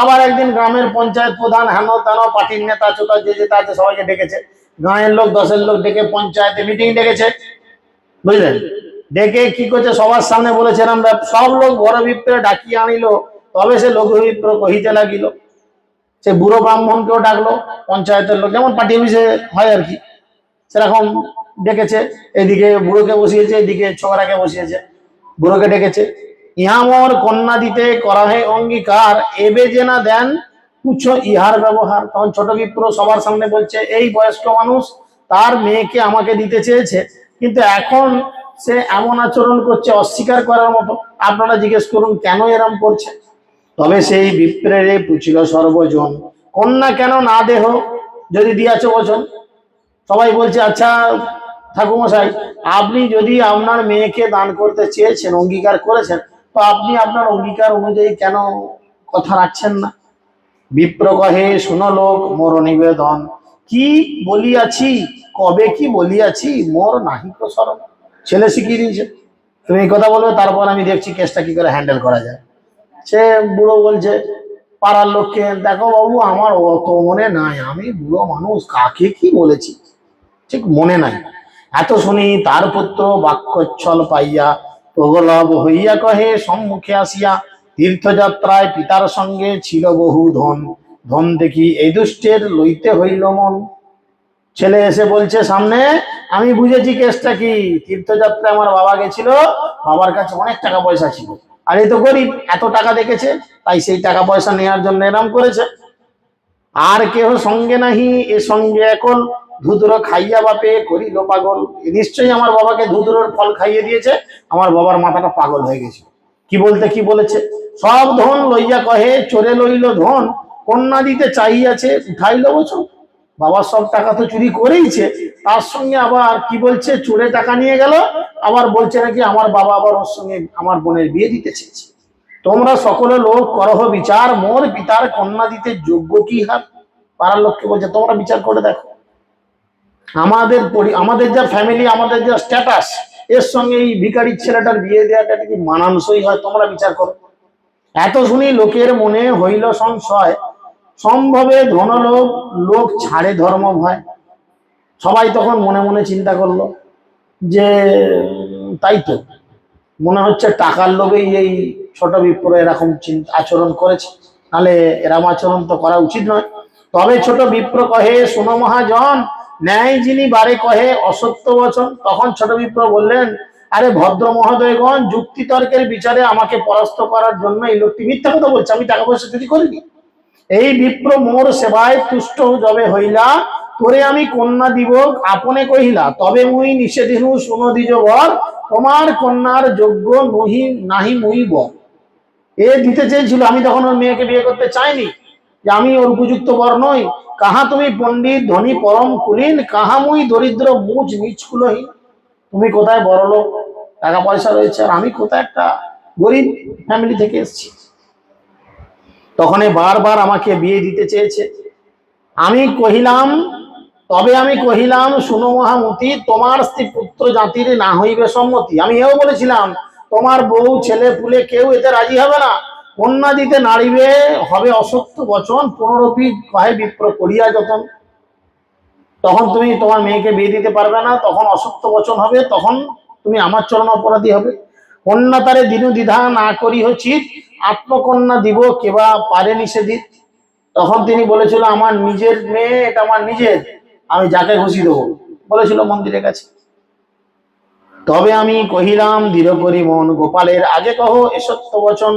আবার একদিন গ্রামের পঞ্চায়েত প্রধান হেন তেন পার্টির নেতা চোতা যে যেটা আছে সবাইকে ডেকেছে। গাঁয়ের লোক 10-এর লোক ডেকে পঞ্চায়েতে মিটিং ডেকেছে। বুঝলেন? ডেকে কি করছে, সবার সামনে বলেছে এরম সব লোক বড় বিপ্রে ডাকিয়ে আনিল, তবে সে লঘু বিপ্র কহিতে লাগিল। সে বুড়ো ব্রাহ্মণকেও ডাকলো, পঞ্চায়েতের লোক যেমন পার্টি অফিসে হয় আর কি, সেরকম ডেকেছে। এদিকে বুড়োকে বসিয়েছে, এদিকে ছোকরাকে বসিয়েছে। বুড়োকে ডেকেছে, ইহা মোর কন্যা দিতে করা হয় অঙ্গীকার, এবে যে না দেন পুছো ইহার ব্যবহার। তখন ছোট বিপ্র সবার সামনে বলছে, এই বয়স্ক মানুষ তার মেয়েকে আমাকে দিতে চেয়েছে, কিন্তু এখন সে এমন আচরণ করছে অস্বীকার করার মতো। আপনারা জিজ্ঞেস করুন কেন এরম করছে। তবে সেই বিপ্রেরে পুছিল সর্বজন, কন্যা কেন না দেহ, যদি দিয়াছ বচন। সবাই বলছে, আচ্ছা ঠাকুরমশাই, আপনি যদি আপনার মেয়েকে দান করতে চেয়েছেন, অঙ্গীকার করেছেন, তো আপনি আপনার অঙ্গীকার অনুযায়ী কেন কথা রাখছেন না? বিপ্র কহে, শুনো লোক মোর নিবেদন, কি বলিয়াছি কবে কি বলিয়াছি, মোর নাহিক স্মরণ। ছেলে শিখিয়ে দিয়েছে, তুমি এই কথা বলবে, তারপর আমি দেখছি কেসটা কি করে হ্যান্ডেল করা যায়। সে বুড়ো বলছে পাড়ার লোককে, দেখো বাবু আমার অত মনে নাই, আমি বুড়ো মানুষ, কাকে কি বলেছি ঠিক মনে নাই। এত শুনি তার পুত্র বাক্যচ্ছল পাইয়া প্রগলভ হইয়া কহে সম্মুখে আসিয়া, তীর্থযাত্রায় পিতার সঙ্গে ছিল বহু ধন, ধন দেখি এই দুষ্টের লইতে হইল মন। ছেলে এসে বলছে সামনে, আমি বুঝেছি কেসটা কি, তীর্থযাত্রায় আমার বাবা গেছিল, বাবার কাছে অনেক টাকা পয়সা ছিল, আর এই তো গরিব, এত টাকা দেখেছে, তাই সেই টাকা পয়সা নেওয়ার জন্য এরম করেছে। আর কেহ সঙ্গে নাহি, এ সঙ্গে এখন ধুধুর খাইয়া বাপে করিল পাগল। নিশ্চয়ই আমার বাবাকে ধুধুরের ফল খাইয়ে দিয়েছে, আমার বাবার মাথাটা পাগল হয়ে গেছে। কি বলতে কি বলেছে, সব ধন লইয়া কহে চোরে লইল ধন, কন্যা দিতে চাইয়াছে উঠাইল বছর। বাবার সব টাকা তো চুরি করেইছে, তার সঙ্গে আবার কি বলছে, চোরে টাকা নিয়ে গেল, আবার বলছে নাকি আমার বাবা আবার ওর সঙ্গে আমার বোনের বিয়ে দিতে চেয়েছে। তোমরা সকলে লোক করহ বিচার, মোর পিতার কন্যা দিতে যোগ্য কি হার। পাড়ার লোককে বলছে তোমরা বিচার করে দেখো, আমাদের যা ফ্যামিলি, আমাদের যা স্ট্যাটাস, এর সঙ্গে এই ভিখারির ছেলেটার বিয়ে দেওয়াটা কি মানানসই হয়, তোমরা বিচার করো। এত শুনি লোকের মনে হইল সংশয়, সম্ভবে ধনলোভ লোক ছাড়ে ধর্ম ভয়। সবাই তখন মনে মনে চিন্তা করলো যে তাই তো, মনে হচ্ছে টাকার লোভেই এই ছোট বিপ্র এরকম আচরণ করেছে, নাহলে এরকম আচরণ তো করা উচিত নয়। তবে ছোট বিপ্র কহে শোনো মহাজন, ন্যায় যিনি বারে কহে অসত্য বচন। তখন ছোট বিপ্র বললেন, আরে ভদ্র মহোদয়গণ, যুক্তি তর্কের বিচারে আমাকে পরাস্ত করার জন্য এই লোকটি মিথ্যা কথা বলছে, আমি টাকা পয়সা চুরি করিনি। এই বিপ্র মোর সেবায় তুষ্ট যবে হইলা, তোরে আমি কন্যা দিব আপনে কহিলা, তবে মুই নিষেধিনু শুনো দ্বিজ বর, তোমার কন্যার যোগ্য নহি নাহি মুই বর। এ দিতে চেয়েছিল, আমি তখন ওর মেয়েকে বিয়ে করতে চাইনি, যে আমি ওর উপযুক্ত বর নই। কাহা তুমি পণ্ডিত ধনী পরম কুলীন, কাহা মুই দরিদ্র মুচ নিচ কুলহীন। তুমি কোথায় বড় লোক, টাকা পয়সা রয়েছে, আর আমি কোথায় একটা গরিব ফ্যামিলি থেকে এসেছি। তখন বারবার আমাকে বিয়ে দিতে চেয়েছে। আমি কহিলাম, তবে আমি কহিলাম শুনো মহামতি, তোমার স্ত্রী পুত্র জাতির না হইবে সম্মতি। আমি এও বলেছিলাম তোমার বউ ছেলে পুলে কেউ এতে রাজি হবে না, কন্যা দিতে নাড়িবে হবে অসত্য বচন, পুনরপি কহে বিপ্র করিয়া যতন। তখন তুমি তোমার মেয়েকে বিয়ে দিতে পারবে না, তখন অসত্য বচন হবে, তখন তুমি আমার চরণ অপরাধী হবে। কন্যা তারে দিনু দ্বিধা না করি হচিত, আত্মকন্যা দিব কেবা পারে নিষেধিত। তখন তিনি বলেছিল আমার নিজের মেয়ে, এটা আমার নিজের, আমি যাকে খুশি দেবো, বলেছিল মন্দিরের কাছে। তবে আমি কহিলাম দৃঢ় করি মন, গোপালের আগে কহ এ সত্য বচন।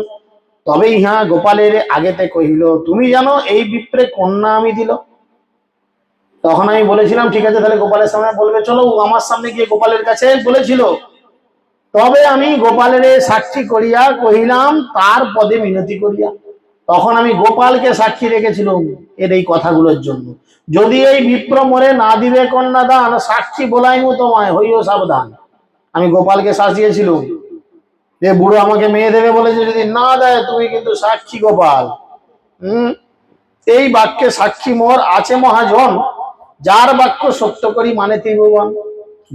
তবে ইহা গোপালের আগেতে কহিল, তুমি জানো এই বিপ্রে কন্যা আমি দিল। তখন আমি বলেছিলাম ঠিক আছে, তাহলে গোপালের সামনে বলবে, চলো আমার সামনে গিয়ে গোপালের কাছে বলেছিল। তবে আমি গোপালের সাক্ষী করিয়া কহিলাম তার পদে মিনতি করিয়া। তখন আমি গোপালকে সাক্ষী রেখেছিলাম এর এই কথাগুলোর জন্য, যদি এই বিপ্র মরে না দিবে কন্যা দান, সাক্ষী বলাইমু তোমায়, হইও সাবধান। আমি গোপালকে শাসিয়েছিলাম যে বুড়ো আমাকে মেয়ে দেবে বলেছে, যদি না দেয় তুমি কিন্তু সাক্ষী গোপাল। এই বাক্যে সাক্ষী মোর আছে মহাজন, যার বাক্য সত্য করি মানে ত্রিভুবন।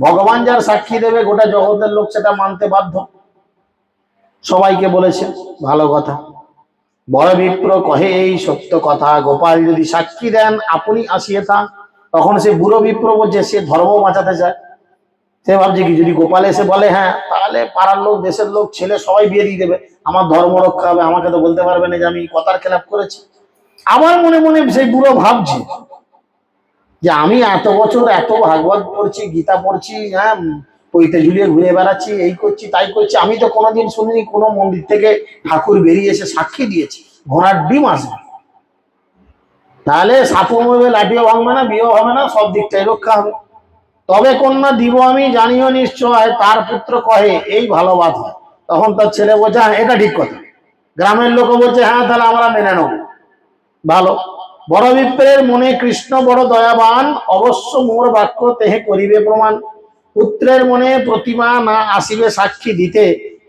ভগবান যার সাক্ষী দেবে গোটা জগতের লোক সেটা মানতে বাধ্য। সবাইকে বলেছে, ভালো কথা। বড় বিপ্র কহে এই সত্য কথা, গোপাল যদি সাক্ষী দেন আপনি আসিয়ে থাক। তখন সে বুড়ো বিপ্র বলছে সে ধর্ম বাঁচাতে চায়, সে ভাবছে কি যদি গোপাল এসে বলে হ্যাঁ, তাহলে পাড়ার লোক দেশের লোক ছেলে সবাই বিয়ে দিয়ে দেবে, আমার ধর্ম রক্ষা হবে, আমাকে তো বলতে পারবে না যে আমি কথার খেলাপ করেছি। আমার মনে মনে সেই বুড়ো ভাবছে যে আমি এত বছর এত ভাগবত পড়ছি, গীতা পড়ছি, হ্যাঁ পইতে ঝুলিয়ে ঘুরে বেড়াচ্ছি, এই করছি তাই করছি, আমি তো কোনোদিন শুনিনি কোনো মন্দির থেকে ঠাকুর বেরিয়ে এসে সাক্ষী দিয়েছে ঘোড়ার ডিম আসবে। তাহলে সাপও মরবে, লাঠিও ভাঙবে না, বিয়েও হবে না, সব দিকটাই রক্ষা হবে। তবে কন্যা দিব আমি জানিও নিশ্চয়, তার পুত্র কহে এই ভালো বাদ হয়। তখন তার ছেলে বলছে হ্যাঁ এটা ঠিক কথা, গ্রামের লোক বলছে হ্যাঁ তাহলে আমরা মেনে নেব, ভালো। বড় বিপ্রের মনে কৃষ্ণ বড় দয়াবান, অবশ্য মোর বাক্য তেহে করিবে প্রমাণ। পুত্রের মনে প্রতিমা না আসিবে সাক্ষী দিতে,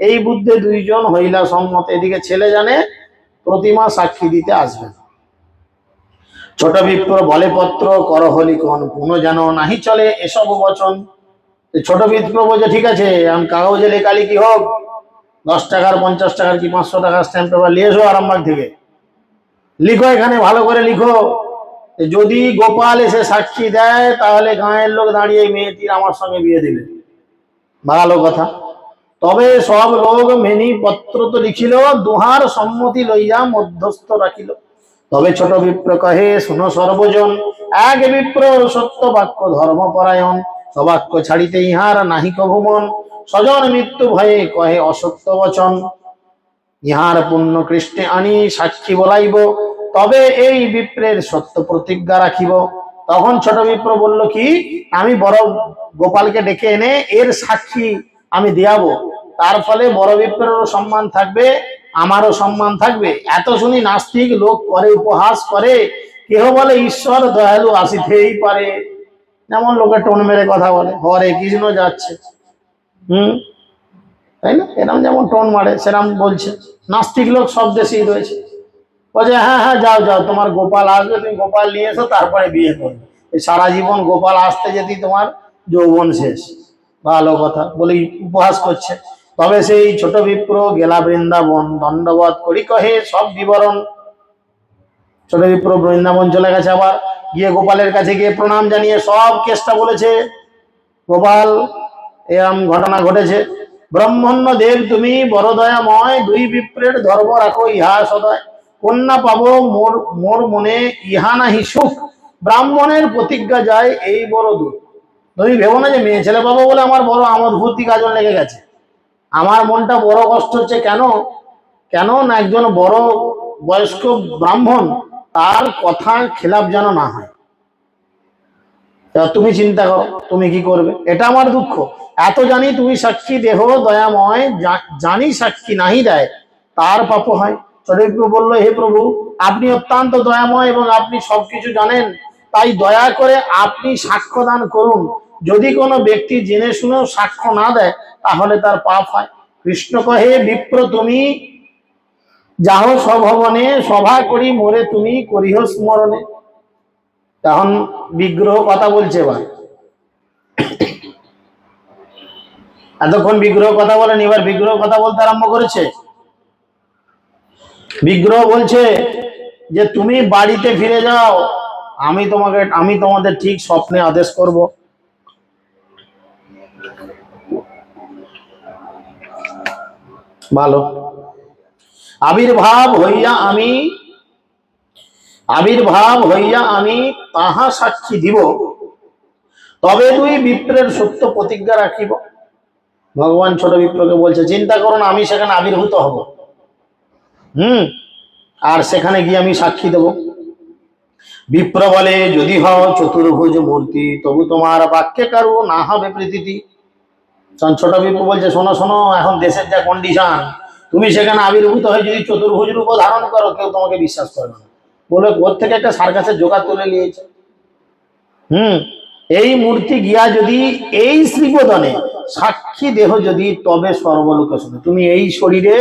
এই বুদ্ধে দুইজন হইলা সম্মত। এদিকে ছেলে জানে প্রতিমা সাক্ষী দিতে আসবে। ছোট বিপ্র বলে পত্র করহ লিখন, পুনঃ যেন নাহি চলে এসব বচন। ছোট বিপ্র বলছে ঠিক আছে, আমি কাগজে লেখালেখি হোক, 10 টাকার 50 টাকার কি 500 টাকার স্ট্যাম্প পেপার নিয়ে এসো আরামবাগ থেকে, লিখো এখানে ভালো করে লিখো, যদি গোপাল এসে সাক্ষী দেয় তাহলে গাঁয়ের লোক দাঁড়িয়ে মেয়েটির আমার সঙ্গে বিয়ে দিবে। ভালো কথা। তবে সব লোক মেনি পত্র তো লিখিল, দুহার সম্মতি লইয়া মধ্যস্থ রাখিল। তবে ছোট বিপ্র কহে শুনো সর্বজন, এক বিপ্র সত্য বাক্য ধর্মপরায়ণ, সবাক্য ছাড়িতে ইহার নাহিক ভুমন, স্বজন মৃত্যু ভয়ে কহে অসত্য বচন। ইহার পুণ্য কৃষ্ণে আনি সাক্ষী বলাইব, তবে এই বিপ্রের সত্য প্রতিজ্ঞা রাখিব। তখন ছোট বিপ্র বলল কি, আমি বড় গোপালকে ডেকে এনে এর সাক্ষী আমি দিয়াবো, তার ফলে বড় বিপ্রেরও সম্মান থাকবে, আমারও সম্মান থাকবে। এত শুনি নাস্তিক লোক করে উপহাস করে, কেহ বলে ঈশ্বর দয়ালু আসিতেই পারে। যেমন লোকে টোন মেরে কথা বলে, হরে কৃষ্ণ যাচ্ছে, তাই না, এরম যেমন টোন মারে সেরম বলছে। নাস্তিক লোক সব দেশেই রয়েছে, বলছে হ্যাঁ হ্যাঁ যাও যাও, তোমার গোপাল আসবে, তুমি গোপাল নিয়ে এসো, তারপরে বিয়ে করবে। এই সারা জীবন গোপাল আসতে যেতেই তোমার যৌবন শেষ। ভালো কথা বলি উপহাস করছে। তবে সেই ছোট বিপ্র গেলা বৃন্দাবন, দণ্ডবত করি কহে সব বিবরণ। ছোট বিপ্র বৃন্দাবন চলে গেছে, আবার গিয়ে গোপালের কাছে গিয়ে প্রণাম জানিয়ে সব কেসটা বলেছে। গোপাল, এরম ঘটনা ঘটেছে। ব্রহ্মণ্য দেব তুমি বড় দয়াময়, দুই বিপ্রের ধর্ম রাখো ইহা সদয়। কন্যা পাবো মোর মোর মনে ইহা নাহি সুখ, ব্রাহ্মণের প্রতিজ্ঞা যায় এই বড় দুঃখ। তুমি ভেবো না যে মেয়ে ছেলে পাবো বলে আমার বড় আমোদ ভর্তি গাজন লেগে গেছে। আমার মনটা বড় কষ্ট হচ্ছে। কেন? কেন না একজন বড় বয়স্ক ব্রাহ্মণ, তার কথা খেলাপ যেন না হয়। তুমি চিন্তা করো তুমি কি করবে, এটা আমার দুঃখ। এত জানি তুমি সাক্ষী দেহ দয়াময়, জানি সাক্ষী নাহি দেয় তার পাপ হয়। চরিত্র বলল, হে প্রভু, আপনি অত্যন্ত দয়াময় এবং আপনি সবকিছু জানেন, তাই দয়া করে আপনি সাক্ষ্য দান করুন। যদি কোনো ব্যক্তি জেনে শুনেও সাক্ষ্য না দেয় তাহলে তার পাপ হয়। কৃষ্ণ কহে, বিপ্র তুমি যাহ সভবনে, সভা করি মোরে তুমি করিহ স্মরণে। তখন বিগ্রহ কথা বলছে। এবার এতক্ষণ বিগ্রহ কথা বলেন, এবার বিগ্রহ কথা বলতে আরম্ভ করেছে। বিগ্রহ বলছে যে তুমি বাড়িতে ফিরে যাও, আমি তোমাদের ঠিক স্বপ্নে আদেশ করব। ভালো। আবির্ভাব হইয়া আমি তাহা সাক্ষী দিব, তবে তুই বিপ্রের সত্য প্রতিজ্ঞা রাখিব। ভগবান ছোট বিপ্রকে বলছে, চিন্তা করো না, আমি সেখানে আবির্ভূত হব, আর সেখানে গিয়ে আমি সাক্ষী দেব। বিপ্র বলে, যদি হও চতুর্ভুজ মূর্তি, তবু তোমার বাক্যে কারু না হবে প্রীতি। ছোট বিপ্র বলছে, শোনো শোনো, এখন দেশের যা কন্ডিশন, তুমি সেখানে আবির্ভূত হয়ে যদি চতুর্ভুজ রূপ ধারণ করো, কেউ তোমাকে বিশ্বাস করবে না। বলে ওর থেকে একটা সার্কাসের জোগাড় তুলে নিয়েছে। এই মূর্তি গিয়া যদি এই শ্রীবদনে সাক্ষী দেহ যদি, তবে সর্বলোকে শুনে। তুমি এই শরীরে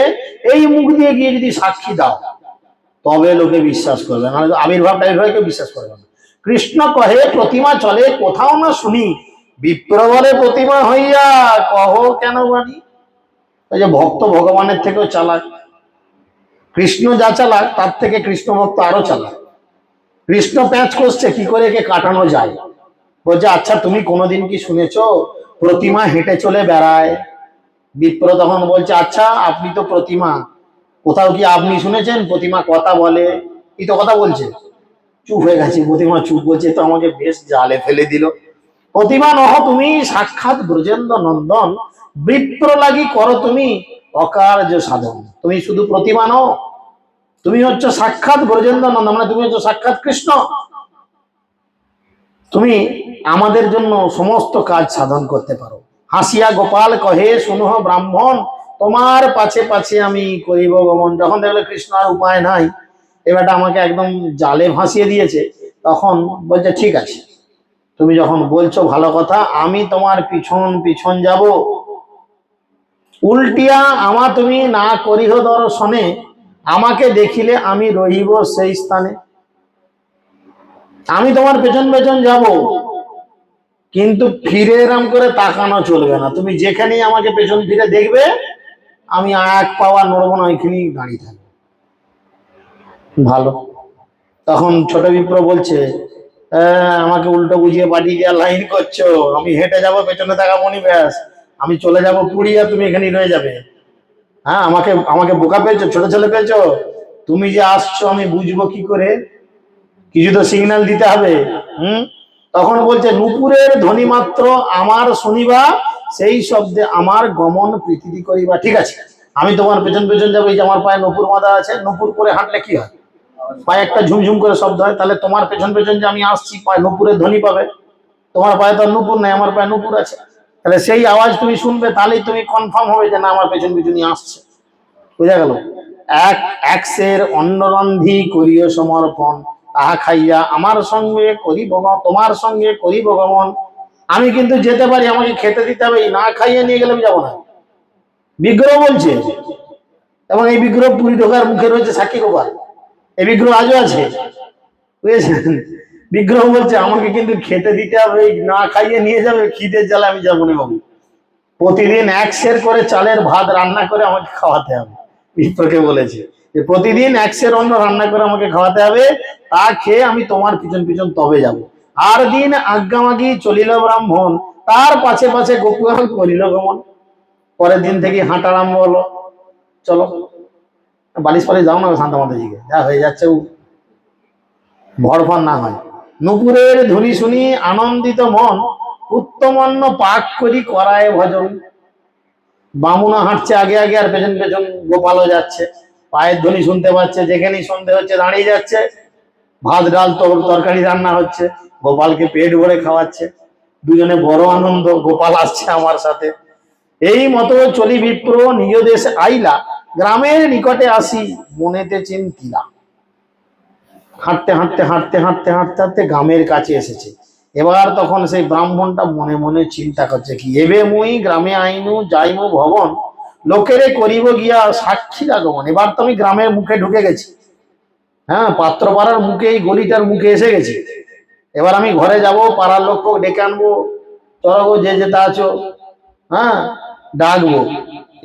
এই মুখ দিয়ে গিয়ে যদি সাক্ষী দাও, তবে লোকে বিশ্বাস করবে, না আবির্ভাব টাইভাবে কেউ বিশ্বাস করবে না। কৃষ্ণ কহে, প্রতিমা চলে কোথাও না শুনি, বিপ্র বলে প্রতিমা হইয়া কহ কেন বাণী। ওই যে ভক্ত ভগবানের থেকেও চালাক। কৃষ্ণ যা চালাক, তার থেকে কৃষ্ণ ভক্ত আরো চালাক। কৃষ্ণ প্যাঁচ করছে কি করে একে কাটানো যায়। বলছে, আচ্ছা তুমি কোনোদিন কি শুনেছো প্রতিমা হেঁটে চলে বেড়ায়? বিপ্র তখন বলছে, আচ্ছা আপনি তো প্রতিমা, কোথাও কি আপনি শুনেছেন প্রতিমা কথা বলে? এই তো কথা বলছে। চুপ হয়ে গেছে প্রতিমা, চুপ বলছে, তো আমাকে বেশ জালে ফেলে দিল। প্রতিমা নহ তুমি, সাক্ষাৎ ব্রজেন্দ্র নন্দন, বিপ্র লাগি করো তুমি অকার্য সাধন। তুমি শুধু প্রতিমা নও, তুমি হচ্ছে সাক্ষাৎ ব্রজেন্দ্র নন্দন, মানে তুমি হচ্ছে সাক্ষাৎ কৃষ্ণ। তুমি আমাদের জন্য সমস্ত কাজ সাধন করতে পারো। হাসিয়া গোপাল কহে, শুনহ ব্রাহ্মণ, তোমার পাছে পাছে আমি করিব গমন। যখন দেখলো কৃষ্ণ আর উপায় নাই, এবারটা আমাকে একদম জালে ভাসিয়ে দিয়েছে, তখন বলছে, ঠিক আছে, তুমি যখন বলছো ভালো কথা, আমি তোমার পিছন পিছন যাব। উল্টিয়া আমা তুমি না করিহ দর্শনে, আমাকে দেখিলে আমি রহিব সেই স্থানে। আমি তোমার পেছন পেছন যাব, কিন্তু ফিরে এরম করে তাকানো চলবে না। তুমি যেখানেই আমাকে পেছন ফিরে দেখবে, আমি এক পাওয়া নড়বো না, ওইখানেই দাঁড়িয়ে থাকবো। ভালো। তখন ছোট বিপ্র বলছে, আমাকে উল্টো বুঝিয়ে পাঠিয়ে দেওয়ার লাইন করছো, আমি হেঁটে যাবো, পেছনে তাকাবো নি, ব্যাস আমি চলে যাব পুরী আর তুমি এখানেই রয়ে যাবে। হ্যাঁ, আমাকে আমাকে বোকা পেয়েছো, ছোট ছেলে পেয়েছো? তুমি যে আসছো আমি বুঝবো কি করে? কিছু তো সিগন্যাল দিতে হবে। হুম। তখন বলছে নুপুরের ধ্বনি মাত্র আমার শুনিবা, সেই শব্দে আমার গমন পৃথিবী করিবা। ঠিক আছে, আমি তোমার পেছন পেছন যাবো। এই যে আমার পায়ে নুপুর বাঁধা আছে, নুপুর করে হাঁটলে কি হয়? পায়ে একটা ঝুমঝুম করে শব্দ হয়। তাহলে তোমার পেছন পেছন যে আমি আসছি, পায়ে নুপুরের ধ্বনি পাবে। তোমার পায়ে তো আর নুপুর নেই, আমার পায়ে নুপুর আছে। তাহলে সেই আওয়াজ তুমি শুনবে, তাহলেই তুমি কনফার্ম হবে যে না আমার পেছন পেছনই আসছে। বুঝা গেল? এক একসের অন্নরন্ধি করিও সমর্পণ, তাহা খাইয়া আমার সঙ্গে করিব তোমার সঙ্গে করিব গমন। আমি কিন্তু যেতে পারি, আমাকে খেতে দিতে হবে, না খাইয়ে নিয়ে গেলে আমি যাবো না। বিগ্রহ বলছে, এবং এই বিগ্রহ পুরী ঢোকার মুখে রয়েছে সাক্ষী গোপাল। এই বিগ্রহ আজও আছে, বুঝেছেন? বিগ্রহ বলছে আমাকে কিন্তু খেতে দিতে হবে, না খাইয়ে নিয়ে যাবে, খিদের জ্বালা আমি যাবো না বাবু। প্রতিদিন এক সের করে চালের ভাত রান্না করে আমাকে খাওয়াতে হবে। বিপ্রকে বলেছে যে প্রতিদিন এক সের অন্ন রান্না করে আমাকে খাওয়াতে হবে, তা খেয়ে আমি তোমার পিছন পিছন তবে যাব। আর দিন আজ্ঞামাগি চলিল ব্রাহ্মণ, তার পাছে পাছে গোকুল করিল গমন। পরের দিন থেকে হাঁটা আরম্ভ হলো। চলো বালিশ পালিশ যাও না শান্তা মাতাজিকে, যা হয়ে যাচ্ছে ভরফর না হয়। নুপুরের ধ্বনি শুনি আনন্দিত মন, উত্তম অন্ন পাক করি করায় ভজন। বামুনা হাঁটছে আগে আগে, আর পেছন পেছন গোপালও যাচ্ছে। পায়ের ধ্বনি শুনতে পাচ্ছে, যেখানেই সন্ধে হচ্ছে দাঁড়িয়ে যাচ্ছে। ভাত ডাল তরকারি রান্না হচ্ছে, গোপালকে পেট ভরে খাওয়াচ্ছে। দুজনে বড় আনন্দ, গোপাল আসছে আমার সাথে। এই মতো চলি বিপ্র নিজ দেশ আইলা, গ্রামের নিকটে আসি মনেতে চিন্তিলা। হাঁটতে হাঁটতে হাঁটতে হাঁটতে হাঁটতে হাঁটতে গ্রামের কাছে এসেছে। এবার তখন সেই ব্রাহ্মণটা মনে মনে চিন্তা করছে কি, এবে মুই গ্রামে আইনু যাইমু ভবন, লোকেরে করিব গিয়া সাক্ষীর আগমন। এবার তো আমি গ্রামের মুখে ঢুকে গেছি। হ্যাঁ, পাত্রপাড়ার মুখে, এই গলিটার মুখে এসে গেছি। এবার আমি ঘরে যাব, পাড়ার লোক ডেকে আনবো, চলো গো যে যেটা আছো, হ্যাঁ ডাকবো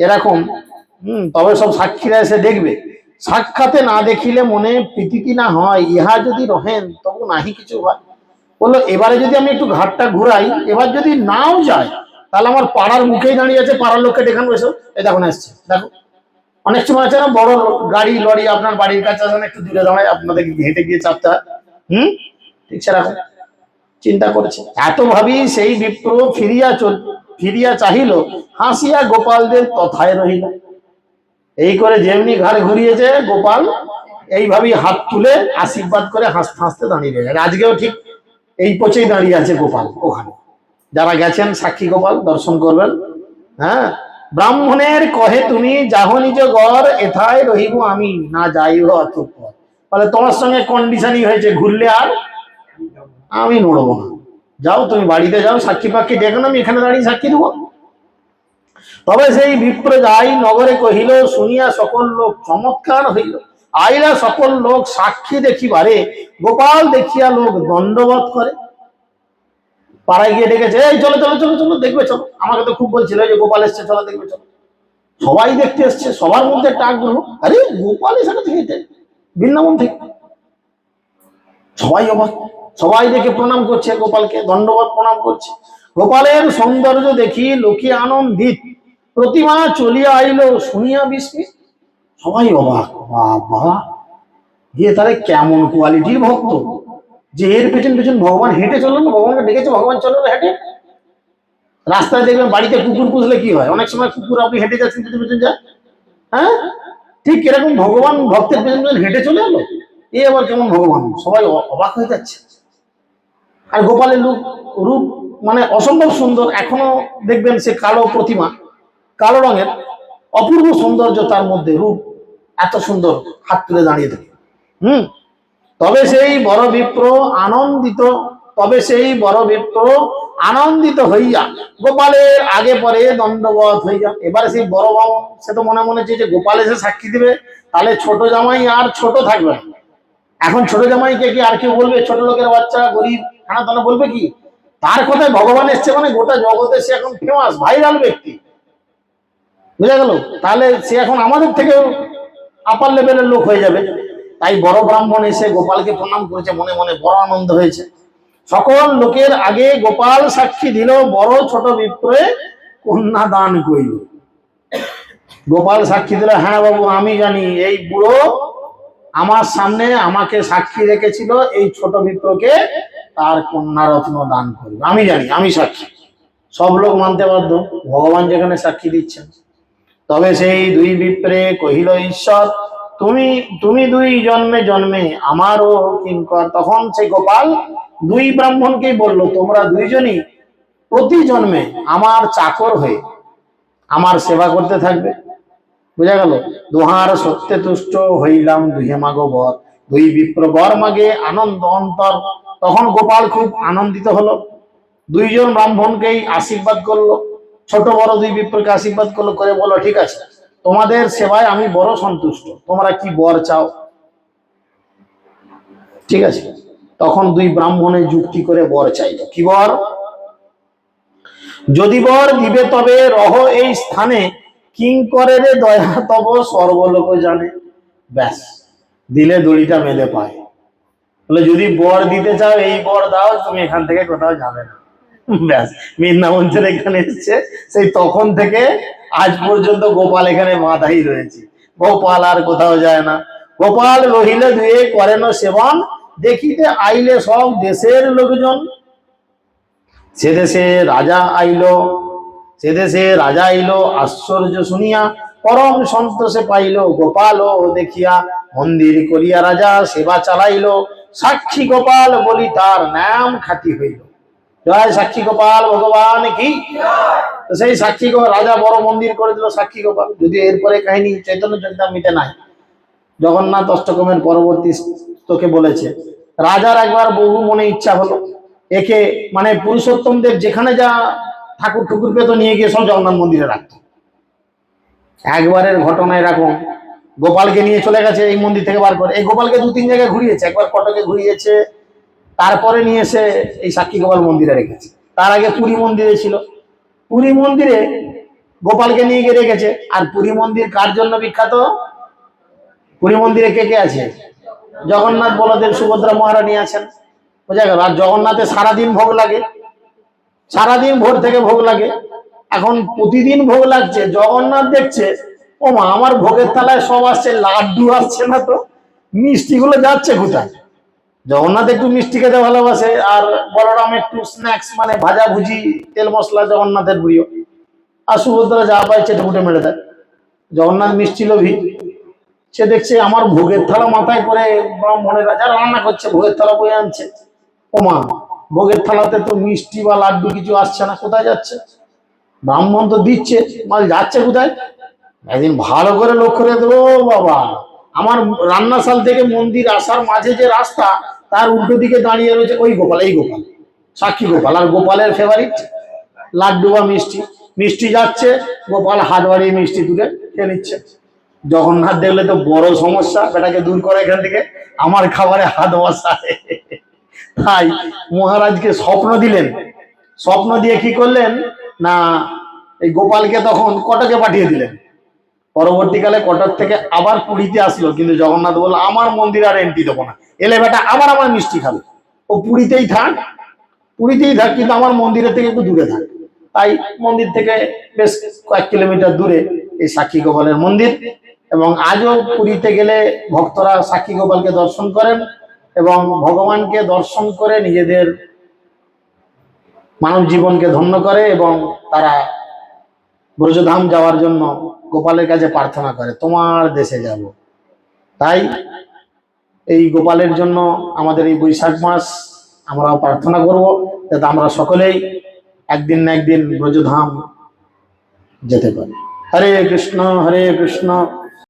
এরকম। তবে সব সাক্ষীরা এসে দেখবে। সাক্ষাতে না দেখিলে মনে প্রীতি না হয়, ইহা যদি রহেন তবু নাহি কিছু হয়। বললো এবারে যদি আমি একটু ঘাটটা ঘুরাই, এবার যদি নাও যায়, তাহলে আমার পাড়ার মুখেই দাঁড়িয়ে আছে, পাড়ার লোককে দেখানো এসো, এই দেখুন আসছে দেখো। অনেক সময় আছে না বড় গাড়ি লরি আপনার বাড়ির কাছে আসেন, একটু দূরে দাঁড়ায়, আপনাদের হেঁটে গিয়ে চাপতে হয়। ঠিক সেরকম চিন্তা করেছে। এত ভাবি সেই বিপ্র ফিরিয়া চাহিল, হাসিয়া গোপালদের তথায় রহিল। এই করে যেমনি ঘাড় ঘুরিয়েছে গোপাল, এইভাবেই হাত তুলে আশীর্বাদ করে হাসতে হাসতে দাঁড়িয়ে রয়েছে। আজকেও ঠিক এই পচেই দাঁড়িয়ে আছে গোপাল ওখানে। যারা গেছেন সাক্ষী গোপাল দর্শন করবেন। হ্যাঁ, ব্রাহ্মণের কহে তুমি যাহ নিজ গড়, এথায় রহিব আমি, না যাইব অতঃপর। তাহলে তোমার সঙ্গে কন্ডিশনই হয়েছে, ঘুরলে আর আমি নড়বো না। যাও তুমি বাড়িতে যাও, সাক্ষী পাক্ষী দেখো না, আমি এখানে দাঁড়িয়ে সাক্ষী দেবো। তবে সেই বিপ্র যাই নগরে কহিল, শুনিয়া সকল লোক চমৎকার হইল। আইলা সকল লোক সাক্ষী দেখিবারে, গোপাল দেখিয়া লোক দণ্ডবত করে। পাড়ায় গিয়ে ডেকেছে, এই চলো চলো চলো চলো দেখবে চলো। আমাকে তো খুব বলছিল যে গোপাল এসছে, চলো দেখবে চলো। সবাই দেখতে এসছে, সবার মধ্যে একটা আগ্রহ, আরে গোপাল এখানে থেকে বৃন্দাবন থেকে। সবাই অবাক, সবাই দেখে প্রণাম করছে গোপালকে, দণ্ডবত প্রণাম করছে। গোপালের সৌন্দর্য দেখি লোকে আনন্দিত, প্রতিমা চলিয়া আইল শুনিয়া বিস্মিত। সবাই অবাক, বাবা যে তাহলে কেমন কোয়ালিটির ভক্ত, যে এর পেছন পেছন ভগবান হেঁটে চললো না, ভগবানকে ডেকেছে, ভগবান চললো হেঁটে। রাস্তায় দেখবেন বাড়িতে কুকুর পুষলে কি হয়, অনেক সময় কুকুর আপনি হেঁটে যাচ্ছেন পেছন পেছন যায়। হ্যাঁ, ঠিক এরকম ভগবান ভক্তের পেছন পেছন হেঁটে চলে এলো। এ আবার কেমন ভগবান, সবাই অবাক হয়ে যাচ্ছে। আর গোপালের রূপ মানে অসম্ভব সুন্দর। এখনো দেখবেন সে কালো প্রতিমা, কালো রঙের, অপূর্ব সৌন্দর্য তার মধ্যে, রূপ এত সুন্দর, হাত তুলে দাঁড়িয়ে থাকে। তবে সেই বড় বিপ্র আনন্দিত, তবে সেই বড় বিপ্র আনন্দিত হইয়া গোপালের আগে পরে দণ্ডবত হইয়া। এবারে সেই বড় বাবা, সে তো মনে মনে যে গোপাল এসে সাক্ষী দিবে, তাহলে ছোট জামাই আর ছোট থাকবে না। এখন ছোট জামাইকে কি আর কেউ বলবে? ছোট লোকের বাচ্চা, গরিব, খানা তানা বলবে কি? তার কথায় ভগবান এসছে মানে গোটা জগতে সে এখন ফেমাস, ভাইরাল ব্যক্তি। বুঝা গেল? তাহলে সে এখন আমাদের থেকে আপার লেভেলের লোক হয়ে যাবে। তাই বড় ব্রাহ্মণ এসে গোপালকে প্রণাম করেছে, মনে মনে বড় আনন্দ হয়েছে। সকল লোকের আগে গোপাল সাক্ষী দিল, বড় ছোট বিপ্রে কন্যা দান করিল। গোপাল সাক্ষী দিল, হ্যাঁ বাবু আমি জানি এই বুড়ো আমার সামনে আমাকে সাক্ষী রেখেছিল এই ছোট বিপ্রকে তার কন্যা রত্ন দান করবে, আমি জানি, আমি সাক্ষী। সব লোক মানতে বাধ্য, ভগবান যেখানে সাক্ষী দিচ্ছেন। তবে সেই দুই বিপ্রে কহিল, ঈশ্বর তুমি তুমি দুই জন্মে জন্মে আমারও কিঙ্কর। তখন সেই গোপাল দুই ব্রাহ্মণকেই বলল, তোমরা দুইজনই প্রতি জন্মে আমার চাকর হয়ে আমার সেবা করতে থাকবে। বুঝা গেল? দুহার সত্যে তুষ্ট হইলাম দুহে মাগো বর। দুই বিপ্র বর মাগে আনন্দ অন্তর। তখন গোপাল খুব আনন্দিত হলো, দুইজন ব্রাহ্মণকেই আশীর্বাদ করলো, ছোট বড় দুই বিপ্রকে আশীর্বাদ করলো, করে বলল ঠিক আছে তোমাদের সেবায় আমি বড় সন্তুষ্ট, তোমরা কি বর চাও? ঠিক আছে। তখন দুই ব্রাহ্মণে যুক্তি করে বর চাইল। কি বর? যদি বর দিবে তবে রহ এই স্থানে, কিঙ্করের দয়া তব সর্বলোক জানে। ব্যাস, দিলে দড়িটা বেঁধে পায়। বলে যদি বর দিতে চাও এই বর দাও, তুমি এখান থেকে কোথাও যাবে না। ব্যাস, বৃন্দাবঞ্চের এখানে এসছে, সেই তখন থেকে আজ পর্যন্ত গোপাল এখানে বাঁধাই রয়েছে। গোপাল আর কোথাও যায় না। গোপাল রহিলে দুয়ে করেন সেবন, দেখিতে আইলে সব দেশের লোকজন। সে দেশে রাজা আইলো, সে দেশে রাজা আইলো আশ্চর্য শুনিয়া, পরম সন্তোষে পাইল গোপাল ও দেখিয়া। মন্দির করিয়া রাজা সেবা চালাইলো, সাক্ষী গোপাল বলি তার নাম খ্যাতি হইল। জয় সাক্ষী গোপাল ভগবান কি। তো সেই সাক্ষী গোপাল রাজা বড় মন্দির করে দিল সাক্ষী গোপাল। যদি এরপরে কাহিনী চৈতন্য চরিতামৃতে নাই, জগন্নাথ অষ্টকমের পরবর্তী তোকে বলেছে, রাজার একবার বহু মনে ইচ্ছা হলো একে মানে পুরুষোত্তম দেব যেখানে যা ঠাকুর ঠুকুর পেত নিয়ে গিয়ে সব জগন্নাথ মন্দিরে রাখত। একবারের ঘটনা এরকম, গোপালকে নিয়ে চলে গেছে এই মন্দির থেকে বার করে। এই গোপালকে দু তিন জায়গায় ঘুরিয়েছে, একবার কটকে ঘুরিয়েছে, তারপরে নিয়ে এসে এই সাক্ষী গোপাল মন্দিরে রেখেছে। তার আগে পুরী মন্দিরে ছিল, পুরী মন্দিরে গোপালকে নিয়ে গিয়ে রেখেছে। আর পুরী মন্দির কার জন্য বিখ্যাত? পুরী মন্দিরে কে কে আছে? জগন্নাথ, বলদেব, সুভদ্রা, মহারানী আছেন। বোঝা গেল? আর জগন্নাথে সারাদিন ভোগ লাগে, সারাদিন ভোর থেকে ভোগ লাগে। এখন প্রতিদিন ভোগ লাগছে, জগন্নাথ দেখছে ও মা আমার ভোগের থালায় সব আসছে, লাড্ডু আসছে না, তো মিষ্টিগুলো যাচ্ছে কোথায়? জগন্নাথ একটু মিষ্টি খেতে ভালোবাসে, আর বলরাম একটু স্ন্যাক্স মানে ভাজা ভুজি তেল মশলা জগন্নাথের প্রিয়। আর সুভদ্রা যা পায় চেটে ফুটে মেরে দেয়। জগন্নাথ মিষ্টি লোভী, সে দেখছে আমার ভোগের থালা মাথায় করে ব্রাহ্মণেরা যারা রান্না করছে ভোগের থালা বয়ে আনছে। ও মা ভোগের থালাতে তো মিষ্টি বা লাড্ডু কিছু আসছে না, কোথায় যাচ্ছে? ব্রাহ্মণ তো দিচ্ছে, মাল যাচ্ছে কোথায়? একদিন ভালো করে লক্ষ্য করে দেবো, বাবা আমার রান্নাশাল থেকে মন্দির আসার মাঝে যে রাস্তা, তার উল্টো দিকে দাঁড়িয়ে রয়েছে ওই গোপাল, এই গোপাল সাক্ষী গোপাল। আর গোপালের ফেভারিট লাড্ডু বা মিষ্টি, মিষ্টি যাচ্ছে, গোপাল হাত বাড়িয়ে মিষ্টি তুলে খেয়ে নিচ্ছে। জগন্নাথ দেখলে তো বড় সমস্যা, বেটাকে দূর করে এখান থেকে, আমার খাবারে হাত বসায়। তাই মহারাজকে স্বপ্ন দিলেন, স্বপ্ন দিয়ে কি করলেন না এই গোপালকে তখন কটকে পাঠিয়ে দিলেন। পরবর্তীকালে কটক থেকে আবার পুরীতে আসলো, কিন্তু জগন্নাথ বলল আমার মন্দিরে আর এন্ট্রি দেবো না, এলে বেটা আবার আমার মিষ্টি খাবে, ও পুরীতেই থাক, পুরীতেই থাক, কিন্তু আমার মন্দিরের থেকে একটু দূরে থাক। তাই মন্দির থেকে বেশ কয়েক কিলোমিটার দূরে এই সাক্ষী গোপালের মন্দির। এবং আজও পুরীতে গেলে ভক্তরা সাক্ষী গোপালকে দর্শন করেন এবং ভগবানকে দর্শন করে নিজেদের মানব জীবনকে ধন্য করে, এবং তারা ব্রজধাম যাওয়ার জন্য গোপালের কাছে প্রার্থনা করে তোমার দেশে যাব। তাই এই গোপালের জন্য আমাদের এই বৈশাখ মাস আমরাও প্রার্থনা করব যাতে আমরা সকলেই একদিন না একদিন ব্রজধাম যেতে পারি। হরে কৃষ্ণ